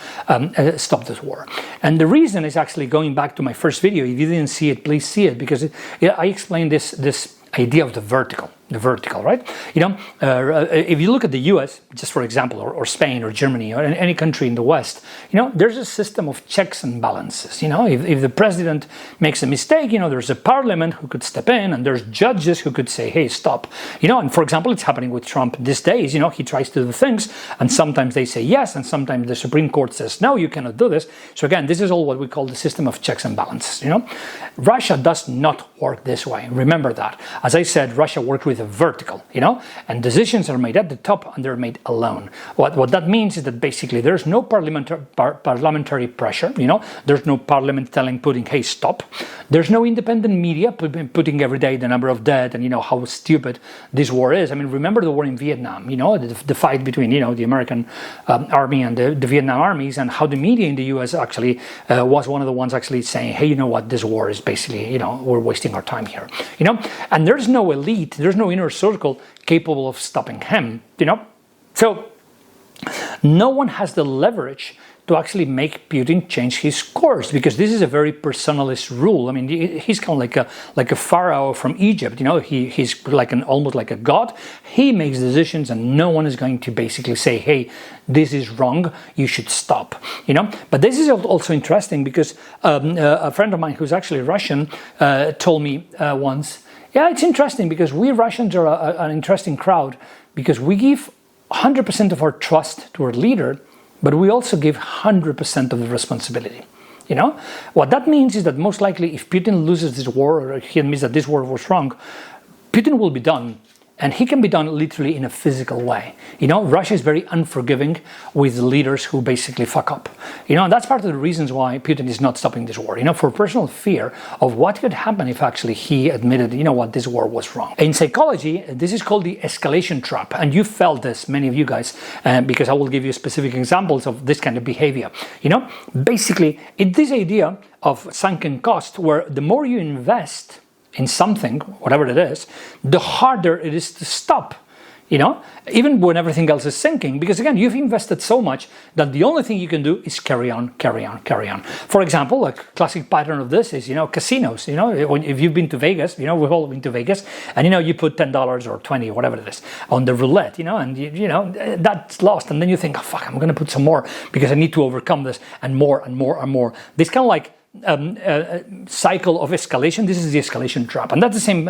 stop this war? And the reason is actually going back to my first video. If you didn't see it, please see it, because I explained this idea of the vertical, right? You know, if you look at the US, just for example, or Spain or Germany or any country in the West, you know, there's a system of checks and balances. You know, if the president makes a mistake, you know, there's a parliament who could step in, and there's judges who could say, hey, stop. You know, and for example, it's happening with Trump these days. You know, he tries to do things, and sometimes they say yes, and sometimes the Supreme Court says, no, you cannot do this. So again, this is all what we call the system of checks and balances. You know, Russia does not work this way. Remember that. As I said, Russia works with a vertical, you know, and decisions are made at the top and they're made alone. What that means is that basically there's no parliamentary pressure, you know, there's no parliament telling Putin, hey, stop. There's no independent media putting every day the number of dead and, you know, how stupid this war is. I mean, remember the war in Vietnam, you know, the fight between, you know, the American army and the Vietnam armies, and how the media in the US actually was one of the ones actually saying, hey, you know what, this war is basically, you know, we're wasting our time here, you know, and there's no elite, there's no inner circle capable of stopping him, you know. So no one has the leverage to actually make Putin change his course, because this is a very personalist rule. I mean, he's kind of like a pharaoh from Egypt, you know. He's like almost like a god. He makes decisions, and no one is going to basically say, hey, this is wrong, you should stop, you know. But this is also interesting, because a friend of mine who's actually Russian told me once, yeah, it's interesting because we Russians are an interesting crowd, because we give 100% of our trust to our leader, but we also give 100% of the responsibility. You know, what that means is that most likely if Putin loses this war, or he admits that this war was wrong, Putin will be done. And he can be done literally in a physical way. You know, Russia is very unforgiving with leaders who basically fuck up. You know, and that's part of the reasons why Putin is not stopping this war. You know, for personal fear of what could happen if actually he admitted, you know what, this war was wrong. In psychology, this is called the escalation trap. And you felt this, many of you guys, because I will give you specific examples of this kind of behavior. You know, basically, it's this idea of sunken cost, where the more you invest in something, whatever it is, the harder it is to stop, you know, even when everything else is sinking, because again, you've invested so much that the only thing you can do is carry on. For example, a classic pattern of this is, you know, casinos. You know, if you've been to Vegas, you know, we've all been to Vegas, and, you know, you put $10 or 20, whatever it is, on the roulette, you know, and you know, that's lost, and then you think, oh fuck, I'm going to put some more because I need to overcome this, and more and more and more. This kind of like cycle of escalation. This is the escalation trap, and that's the same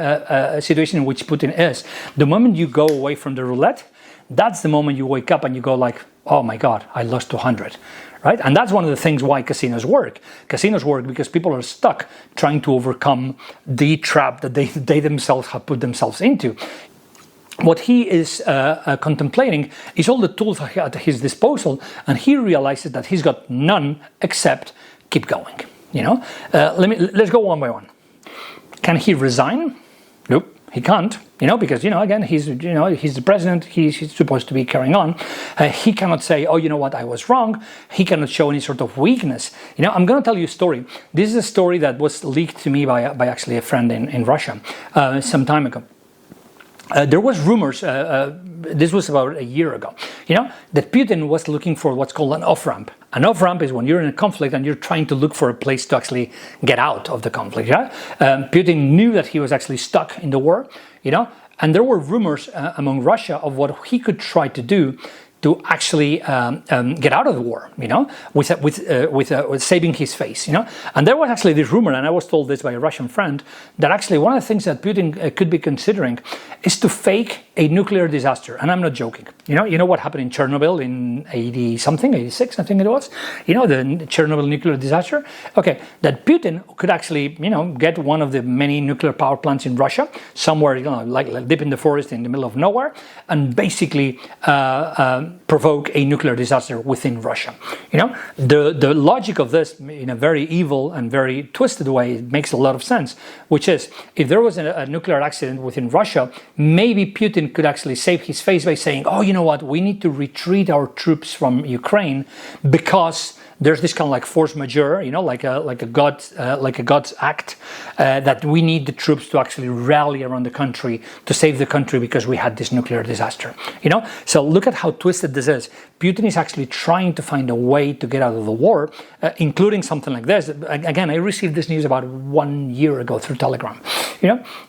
situation in which Putin is. The moment you go away from the roulette, that's the moment you wake up and you go like, oh my god, I lost 200, right? And that's one of the things why casinos work. Casinos work because people are stuck trying to overcome the trap that they themselves have put themselves into. What he is contemplating is all the tools at his disposal, and he realizes that he's got none except keep going. You know, let's go one by one. Can he resign? Nope, he can't. You know, because, you know, again, he's the president. He's supposed to be carrying on. He cannot say, oh, you know what, I was wrong. He cannot show any sort of weakness. You know, I'm going to tell you a story. This is a story that was leaked to me by actually a friend in Russia some time ago. There was rumors, this was about a year ago, you know, that Putin was looking for what's called an off-ramp. An off-ramp is when you're in a conflict and you're trying to look for a place to actually get out of the conflict. Yeah? Putin knew that he was actually stuck in the war, you know, and there were rumors among Russia of what he could try to do to actually get out of the war, with saving his face, And there was actually this rumor, and I was told this by a Russian friend, that actually one of the things that Putin could be considering is to fake a nuclear disaster. And I'm not joking. You know what happened in Chernobyl in 80-something, 86, I think it was? The Chernobyl nuclear disaster? Okay, that Putin could actually, get one of the many nuclear power plants in Russia, somewhere, like deep in the forest in the middle of nowhere, and basically provoke a nuclear disaster within Russia. The logic of this, in a very evil and very twisted way, it makes a lot of sense, which is, if there was a nuclear accident within Russia, maybe Putin could actually save his face by saying, oh, you know what, we need to retreat our troops from Ukraine because there's this kind of like force majeure, like a God's act, that we need the troops to actually rally around the country to save the country because we had this nuclear disaster. So look at how twisted this is. Putin is actually trying to find a way to get out of the war, including something like this. Again, I received this news about 1 year ago through Telegram.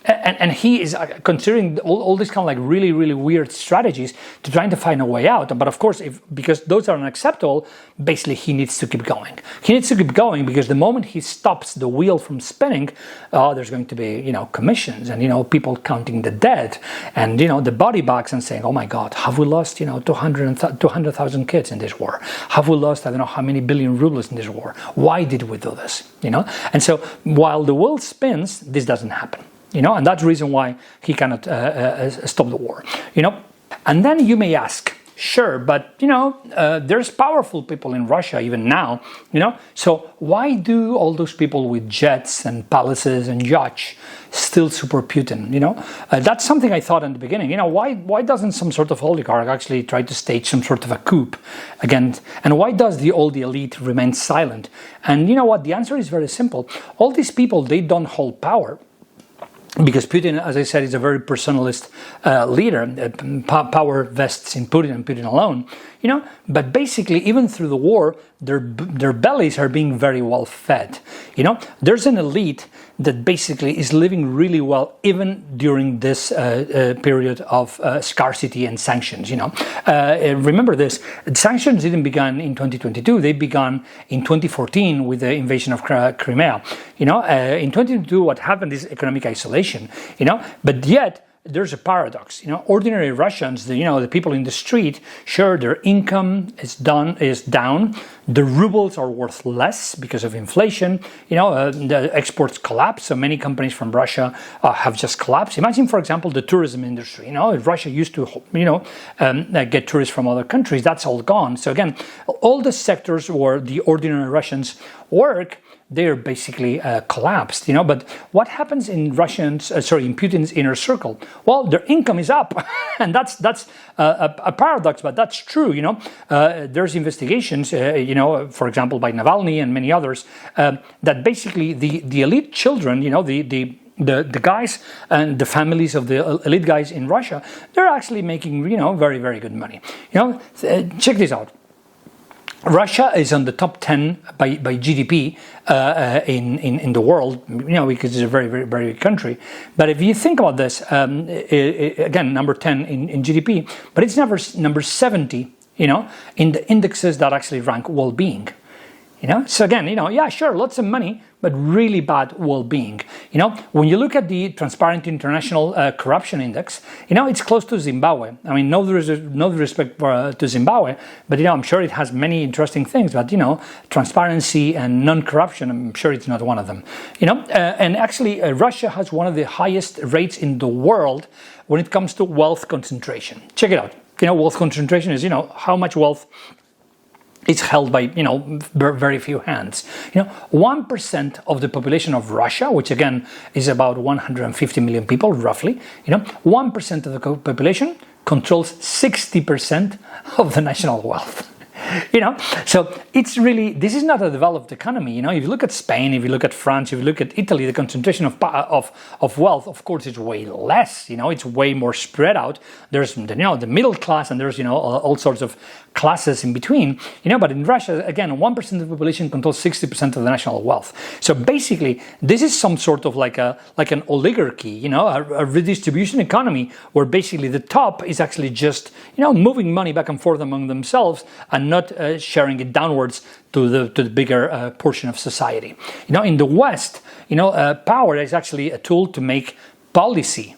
And he is considering all these kind of like really, really weird strategies to trying to find a way out. But of course, because those are unacceptable, basically he needs to keep going. He needs to keep going because the moment he stops the wheel from spinning, there's going to be, commissions and, people counting the dead and, the body bags and saying, oh my God, have we lost, 200,000 kids in this war? Have we lost, I don't know how many billion rubles in this war? Why did we do this? And so while the wheel spins, this doesn't happen. And that's the reason why he cannot stop the war. And then you may ask, sure, but there's powerful people in Russia even now, so why do all those people with jets and palaces and yachts still support Putin? That's something I thought in the beginning. Why doesn't some sort of oligarch actually try to stage some sort of a coup again? And why does all the elite remain silent? And you know what? The answer is very simple. All these people, they don't hold power. Because Putin, as I said, is a very personalist leader. Power vests in Putin and Putin alone. But basically, even through the war, their bellies are being very well fed. There's an elite that basically is living really well, even during this period of scarcity and sanctions. Remember this: sanctions didn't begin in 2022; they began in 2014 with the invasion of Crimea. In 2022, what happened is economic isolation. But yet there's a paradox. Ordinary Russians, the people in the street, sure, their income is down. The rubles are worth less because of inflation. The exports collapse. So many companies from Russia have just collapsed. Imagine, for example, the tourism industry. If Russia used to, get tourists from other countries, that's all gone. So again, all the sectors where the ordinary Russians work, they're basically collapsed, But what happens in Putin's inner circle? Well, their income is up, and that's a paradox, but that's true. There's investigations, for example, by Navalny and many others, that basically the elite children, the guys and the families of the elite guys in Russia, they're actually making very, very good money. Check this out. Russia is on the top 10 by GDP in the world, because it's a very, very, very big country. But if you think about this, again, number 10 in GDP, but it's number 70, in the indexes that actually rank well-being. So again, yeah, sure, lots of money, but really bad well-being. When you look at the Transparent International Corruption Index, it's close to Zimbabwe. I mean, no respect to Zimbabwe, but I'm sure it has many interesting things. But transparency and non-corruption, I'm sure it's not one of them. And actually, Russia has one of the highest rates in the world when it comes to wealth concentration. Check it out. Wealth concentration is how much wealth it's held by, very few hands. 1% of the population of Russia, which again is about 150 million people, roughly, 1% of the population controls 60% of the national wealth. So it's really, this is not a developed economy. If you look at Spain, if you look at France, if you look at Italy, the concentration of wealth, of course, is way less. It's way more spread out. There's the middle class, and there's all sorts of classes in between, but in Russia, again, 1% of the population controls 60% of the national wealth. So basically, this is some sort of like an oligarchy, a redistribution economy where basically the top is actually just, moving money back and forth among themselves and not sharing it downwards to the bigger portion of society. In the West, power is actually a tool to make policy,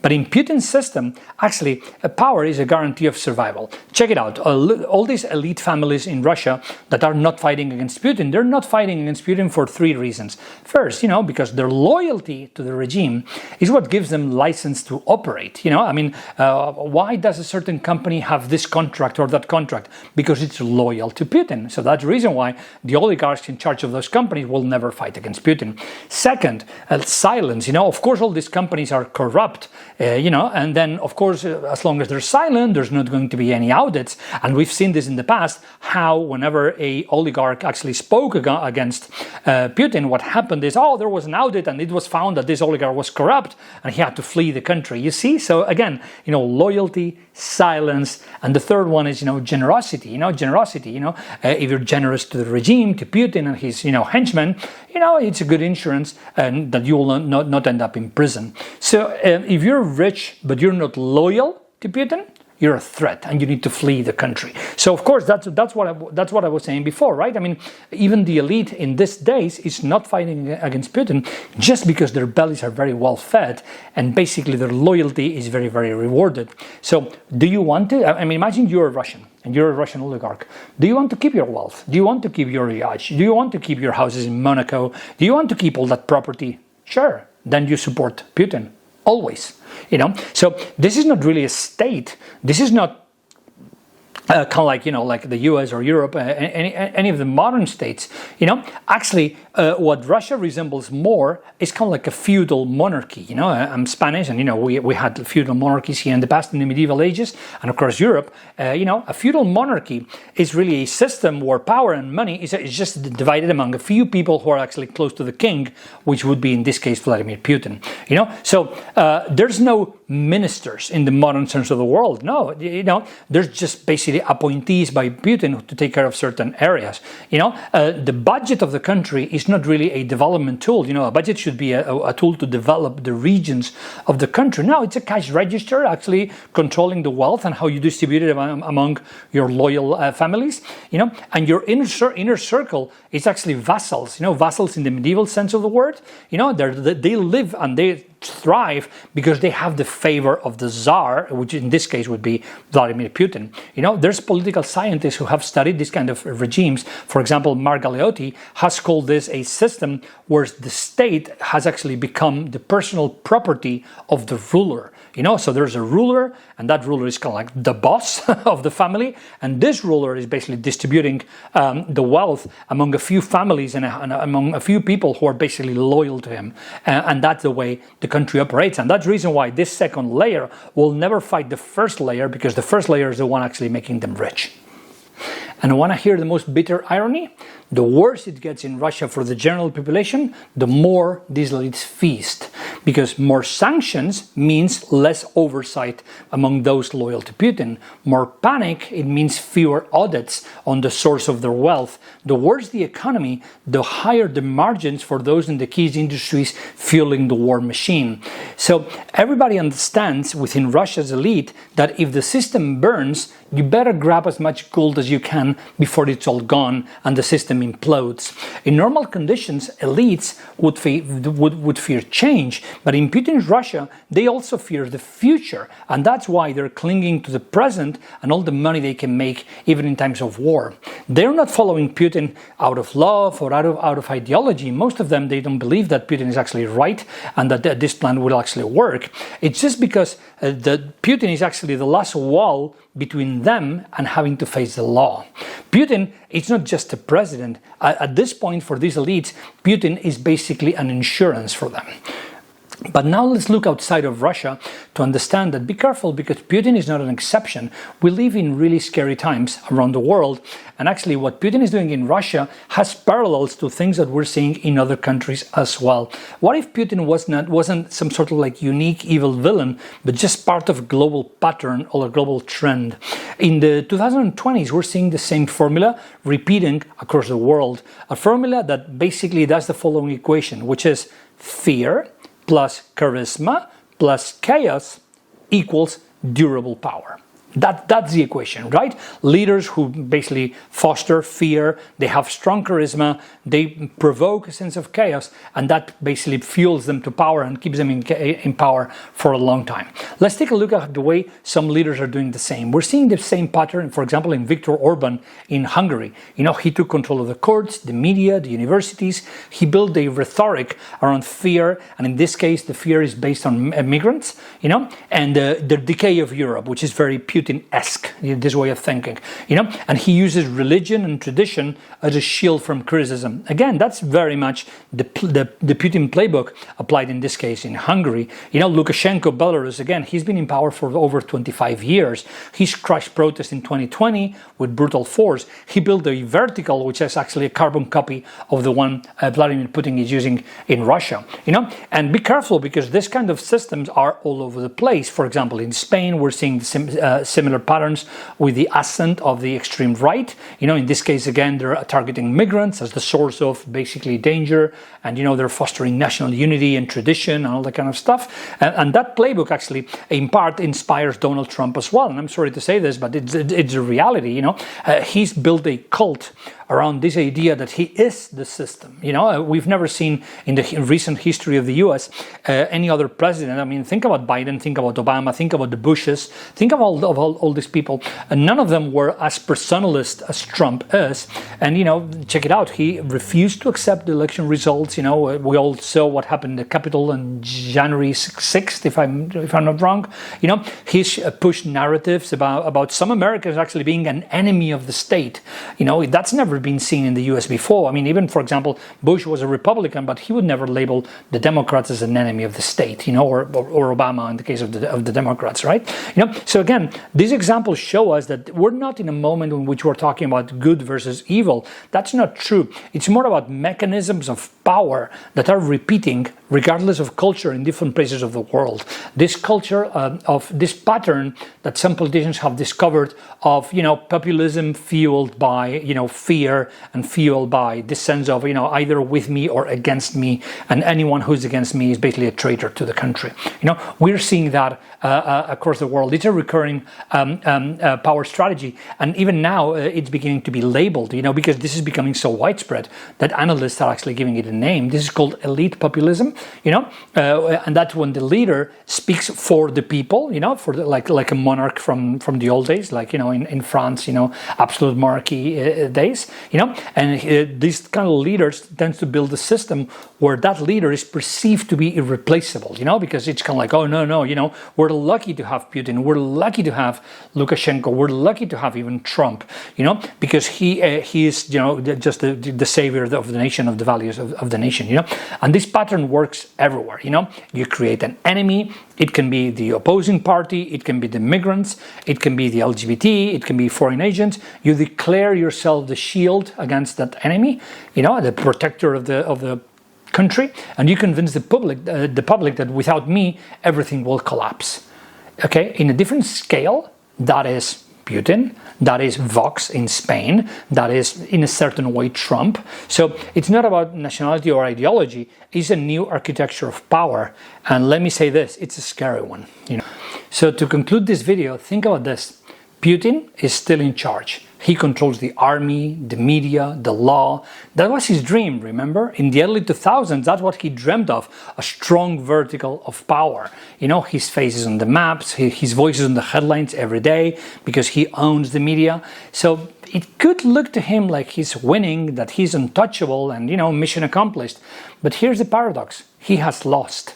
but in Putin's system, actually, power is a guarantee of survival. Check it out. All these elite families in Russia that are not fighting against Putin, they're not fighting against Putin for three reasons. First, because their loyalty to the regime is what gives them license to operate. Why does a certain company have this contract or that contract? Because it's loyal to Putin. So that's the reason why the oligarchs in charge of those companies will never fight against Putin. Second, silence. Of course, all these companies are corrupt, and then, of course, as long as they're silent, there's not going to be any audits. And we've seen this in the past, how whenever a oligarch actually spoke against Putin, what happened is, there was an audit and it was found that this oligarch was corrupt and he had to flee the country. You see? So again, loyalty, silence, and the third one is, generosity. If you're generous to the regime, to Putin and his, henchmen, it's a good insurance and that you will not end up in prison. So if you're rich but you're not loyal to Putin, you're a threat and you need to flee the country. So of course that's what I was saying before, right? Even the elite in these days is not fighting against Putin just because their bellies are very well fed and basically their loyalty is very, very rewarded. So do you want to? Imagine you're a Russian and you're a Russian oligarch. Do you want to keep your wealth? Do you want to keep your yachts? Do you want to keep your houses in Monaco? Do you want to keep all that property? Sure. Then you support Putin. Always, So this is not really a state. This is not kind of like the US or Europe, any of the modern states. Actually, what Russia resembles more is kind of like a feudal monarchy. I'm Spanish, and we had feudal monarchies here in the past in the medieval ages, and of course Europe. A feudal monarchy is really a system where power and money is just divided among a few people who are actually close to the king, which would be in this case Vladimir Putin. So there's no ministers in the modern sense of the world. No, there's just basically appointees by Putin to take care of certain areas. The budget of the country is not really a development tool. A budget should be a tool to develop the regions of the country. Now it's a cash register, actually controlling the wealth and how you distribute it among your loyal families. And your inner circle is actually vassals. Vassals in the medieval sense of the word. They live and they thrive because they have the favor of the Tsar, which in this case would be Vladimir Putin. There's political scientists who have studied this kind of regimes. For example, Mark Galeotti has called this a system where the state has actually become the personal property of the ruler. So there's a ruler, and that ruler is kind of like the boss of the family, and this ruler is basically distributing the wealth among a few families and among a few people who are basically loyal to him. And that's the way the country operates, and that's the reason why this second layer will never fight the first layer, because the first layer is the one actually making them rich. And want to hear the most bitter irony? The worse it gets in Russia for the general population, the more these elites feast. Because more sanctions means less oversight among those loyal to Putin. More panic, it means fewer audits on the source of their wealth. The worse the economy, the higher the margins for those in the key industries fueling the war machine. So everybody understands within Russia's elite that if the system burns, you better grab as much gold as you can before it's all gone and the system implodes. In normal conditions, elites would fear change, but in Putin's Russia, they also fear the future, and that's why they're clinging to the present and all the money they can make even in times of war. They're not following Putin out of love or out of ideology. Most of them, they don't believe that Putin is actually right and that this plan will actually work. It's just because Putin is actually the last wall between them and having to face the law. Putin is not just a president. At this point, for these elites, Putin is basically an insurance for them. But now let's look outside of Russia to understand that be careful, because Putin is not an exception. We live in really scary times around the world, and actually what Putin is doing in Russia has parallels to things that we're seeing in other countries as well. What if Putin wasn't some sort of like unique evil villain, but just part of a global pattern or a global trend? In the 2020s, we're seeing the same formula repeating across the world, a formula that basically does the following equation, which is fear plus charisma plus chaos equals durable power. That's the equation, right? Leaders who basically foster fear, they have strong charisma, they provoke a sense of chaos, and that basically fuels them to power and keeps them in power for a long time. Let's take a look at the way some leaders are doing the same. We're seeing the same pattern, for example, in Viktor Orban in Hungary. You know, he took control of the courts, the media, the universities. He built a rhetoric around fear, and in this case, the fear is based on migrants, you know, and the decay of Europe, which is very Putin-esque, this way of thinking, you know, and he uses religion and tradition as a shield from criticism. Again, that's very much the Putin playbook applied in this case in Hungary. You know, Lukashenko, Belarus, again, he's been in power for over 25 years. He's crushed protests in 2020 with brutal force. He built a vertical, which is actually a carbon copy of the one Vladimir Putin is using in Russia, you know, and be careful, because this kind of systems are all over the place. For example, in Spain, we're seeing the similar patterns with the ascent of the extreme right. You know, in this case, again, they're targeting migrants as the source of basically danger, and, you know, they're fostering national unity and tradition and all that kind of stuff. And that playbook actually, in part, inspires Donald Trump as well. And I'm sorry to say this, but it's a reality, you know. He's built a cult around this idea that he is the system. You know, we've never seen in the recent history of the US any other president. I mean, think about Biden, think about Obama, think about the Bushes, think of all these people. And none of them were as personalist as Trump is. And, you know, check it out. He refused to accept the election results. You know, we all saw what happened in the Capitol on January 6th, if I'm not wrong. You know, he's pushed narratives about some Americans actually being an enemy of the state. You know, that's never been seen in the US before. I mean, even, for example, Bush was a Republican, but he would never label the Democrats as an enemy of the state, you know, or Obama in the case of the Democrats, right? You know, so again, these examples show us that we're not in a moment in which we're talking about good versus evil. That's not true. It's more about mechanisms of power that are repeating regardless of culture in different places of the world. This culture of this pattern that some politicians have discovered of, you know, populism fueled by, you know, fear and fueled by this sense of, you know, either with me or against me, and anyone who's against me is basically a traitor to the country. You know, we're seeing that across the world. It's a recurring power strategy, and even now it's beginning to be labeled, you know, because this is becoming so widespread that analysts are actually giving it a name. This is called elite populism, you know, and that's when the leader speaks for the people, you know, for the, like a monarch from the old days, like, you know, in France, you know, absolute monarchy days, you know, and these kind of leaders tends to build a system where that leader is perceived to be irreplaceable, you know, because it's kind of like, oh, no, you know, we're lucky to have Putin, we're lucky to have Lukashenko, we're lucky to have even Trump, you know, because he is, you know, just the savior of the nation, of the values of the nation, you know, and this pattern works everywhere, you know. You create an enemy. It can be the opposing party, it can be the migrants, it can be the LGBT, it can be foreign agents. You declare yourself the shield against that enemy, you know, the protector of the country, and you convince the public that without me everything will collapse. Okay, in a different scale, that is Putin, that is Vox in Spain, that is in a certain way Trump. So it's not about nationality or ideology, it's a new architecture of power. And let me say this, it's a scary one, you know. So to conclude this video, think about this. Putin is still in charge. He controls the army, the media, the law. That was his dream, remember? In the early 2000s, that's what he dreamt of, a strong vertical of power. You know, his face is on the maps, his voice is on the headlines every day because he owns the media. So it could look to him like he's winning, that he's untouchable and, you know, mission accomplished. But here's the paradox. He has lost.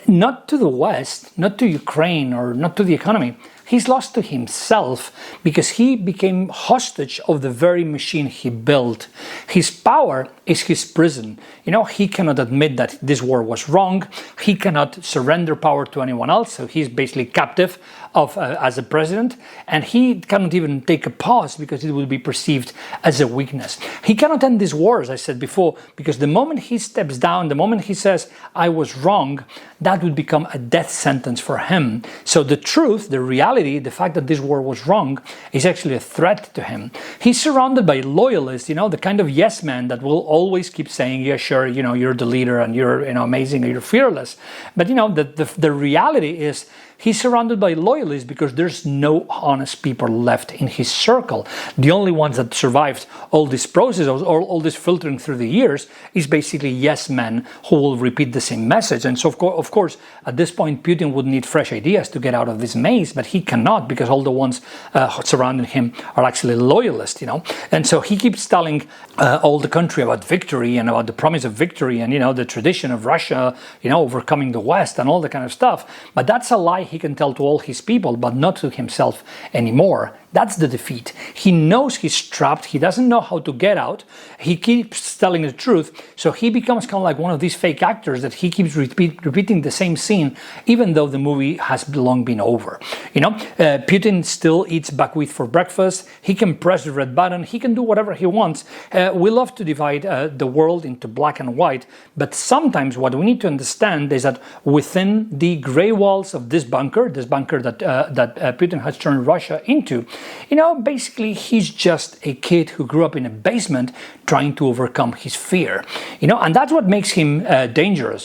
Not to the West, not to Ukraine, or not to the economy. He's lost to himself because he became hostage of the very machine he built. His power is his prison. He cannot admit that this war was wrong. He cannot surrender power to anyone else, so he's basically captive as a president, and he cannot even take a pause because it will be perceived as a weakness. He cannot end this war, as I said before, because the moment he steps down, the moment he says, I was wrong, that would become a death sentence for him. So the truth, the reality, the fact that this war was wrong is actually a threat to him. He's surrounded by loyalists, the kind of yes man that will always keep saying, yeah, sure, you're the leader and you're amazing and you're fearless. But the reality is he's surrounded by loyalists because there's no honest people left in his circle. The only ones that survived all this process, all this filtering through the years, is basically yes men who will repeat the same message. And so, of course, at this point, Putin would need fresh ideas to get out of this maze, but he cannot because all the ones surrounding him are actually loyalists, And so he keeps telling all the country about victory and about the promise of victory and, the tradition of Russia, overcoming the West and all that kind of stuff. But that's a lie he can tell to all his people, but not to himself anymore. That's the defeat. He knows he's trapped. He doesn't know how to get out. He keeps telling the truth. So he becomes kind of like one of these fake actors that he keeps repeating the same scene, even though the movie has long been over. Putin still eats buckwheat for breakfast. He can press the red button. He can do whatever he wants. We love to divide the world into black and white. But sometimes what we need to understand is that within the gray walls of this bunker that Putin has turned Russia into, basically he's just a kid who grew up in a basement trying to overcome his fear, and that's what makes him dangerous.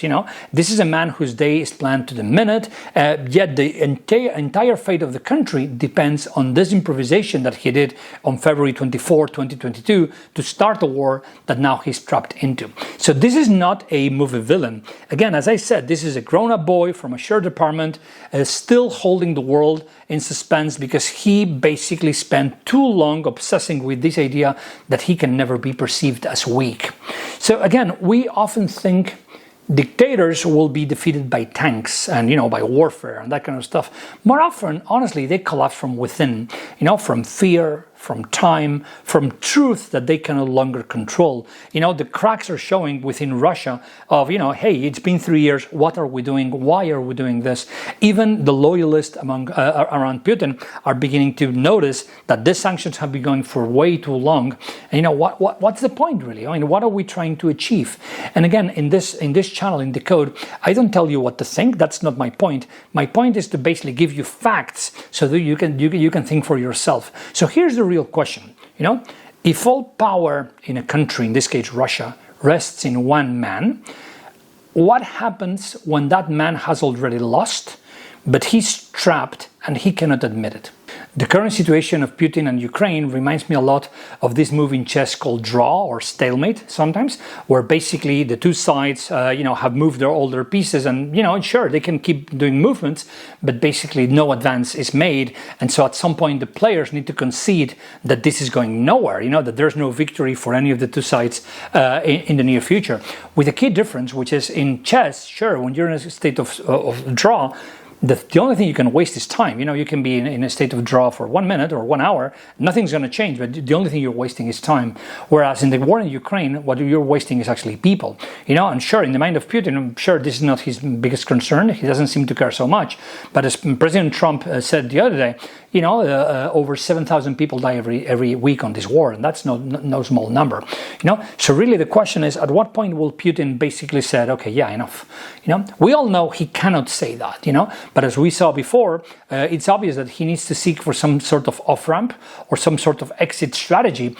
This is a man whose day is planned to the minute, yet the entire fate of the country depends on this improvisation that he did on February 24, 2022 to start a war that now he's trapped into. So this is not a movie villain. Again, as I said, this is a grown-up boy from a sheriff department still holding the world in suspense because he basically spent too long obsessing with this idea that he can never be perceived as weak. So again, we often think dictators will be defeated by tanks and, by warfare and that kind of stuff. More often, honestly, they collapse from within, from fear, from time, from truth that they can no longer control. The cracks are showing within Russia of, hey, it's been 3 years, what are we doing? Why are we doing this? Even the loyalists around Putin are beginning to notice that these sanctions have been going for way too long. And what's the point really? What are we trying to achieve? And again, in this channel, in Decode, I don't tell you what to think. That's not my point. My point is to basically give you facts so that you can think for yourself. So here's the real question. If all power in a country, in this case Russia, rests in one man, what happens when that man has already lost, but he's trapped and he cannot admit it? The current situation of Putin and Ukraine reminds me a lot of this move in chess called draw or stalemate sometimes, where basically the two sides, have moved all their pieces and, sure, they can keep doing movements, but basically no advance is made. And so at some point the players need to concede that this is going nowhere, that there's no victory for any of the two sides in the near future. With a key difference, which is in chess, sure, when you're in a state of draw, the only thing you can waste is time. You can be in a state of draw for 1 minute or 1 hour. Nothing's going to change, but the only thing you're wasting is time. Whereas in the war in Ukraine, what you're wasting is actually people. And sure, in the mind of Putin, I'm sure this is not his biggest concern. He doesn't seem to care so much. But as President Trump said the other day, over 7,000 people die every week on this war, and that's no small number. So really the question is, at what point will Putin basically say, okay, yeah, enough? We all know he cannot say that, but as we saw before, it's obvious that he needs to seek for some sort of off-ramp or some sort of exit strategy,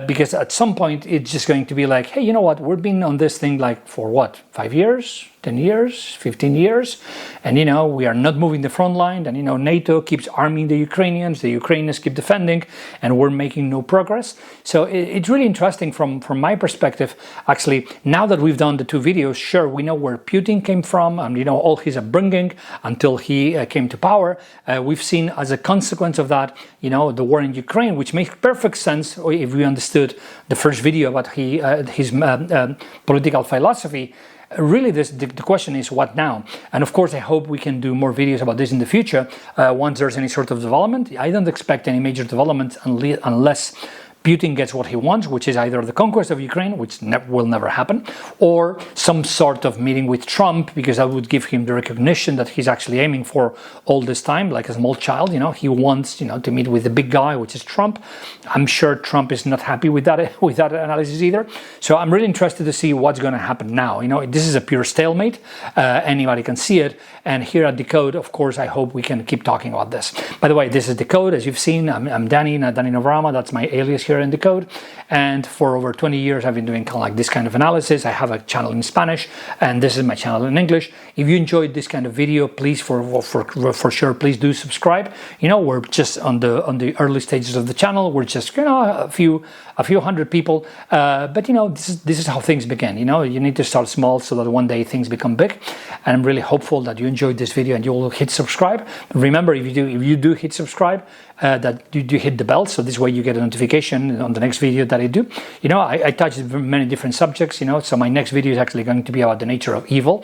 because at some point it's just going to be like, hey, you know what, we've been on this thing like for what, 5 years? 10 years, 15 years, and we are not moving the front line, and NATO keeps arming the Ukrainians keep defending, and we're making no progress. So it's really interesting from my perspective. Actually, now that we've done the two videos, sure, we know where Putin came from and all his upbringing until he came to power. We've seen as a consequence of that, the war in Ukraine, which makes perfect sense if we understood the first video about his political philosophy. really the question is, what now? And of course, I hope we can do more videos about this in the future once there's any sort of development. I don't expect any major developments unless Putin gets what he wants, which is either the conquest of Ukraine, which will never happen, or some sort of meeting with Trump, because that would give him the recognition that he's actually aiming for all this time, like a small child. He wants, to meet with the big guy, which is Trump. I'm sure Trump is not happy with that analysis either. So I'm really interested to see what's going to happen now. This is a pure stalemate. Anybody can see it. And here at DECODE, of course, I hope we can keep talking about this. By the way, this is DECODE, as you've seen. I'm Danny Novarama. That's my alias here in DECODE, and for over 20 years I've been doing kind of like this kind of analysis. I have a channel in Spanish, and this is my channel in English. If you enjoyed this kind of video, please for sure, please do subscribe. We're just on the early stages of the channel. We're just a few hundred people, but this is how things begin. You need to start small so that one day things become big. And I'm really hopeful that you enjoyed this video and you will hit subscribe. Remember, if you do hit subscribe, that you do hit the bell, so this way you get a notification on the next video that I do. I touch many different subjects, so my next video is actually going to be about the nature of evil,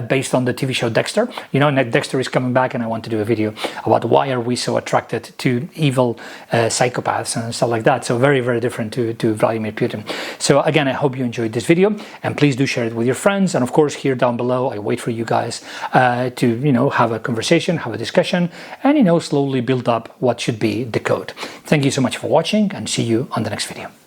based on the TV show Dexter. Dexter is coming back, and I want to do a video about why are we so attracted to evil psychopaths and stuff like that. So very, very different to Vladimir Putin. So again, I hope you enjoyed this video, and please do share it with your friends. And of course, here down below, I wait for you guys to have a conversation, have a discussion, and slowly build up what should be DECODE. Thank you so much for watching, and see you on the next video.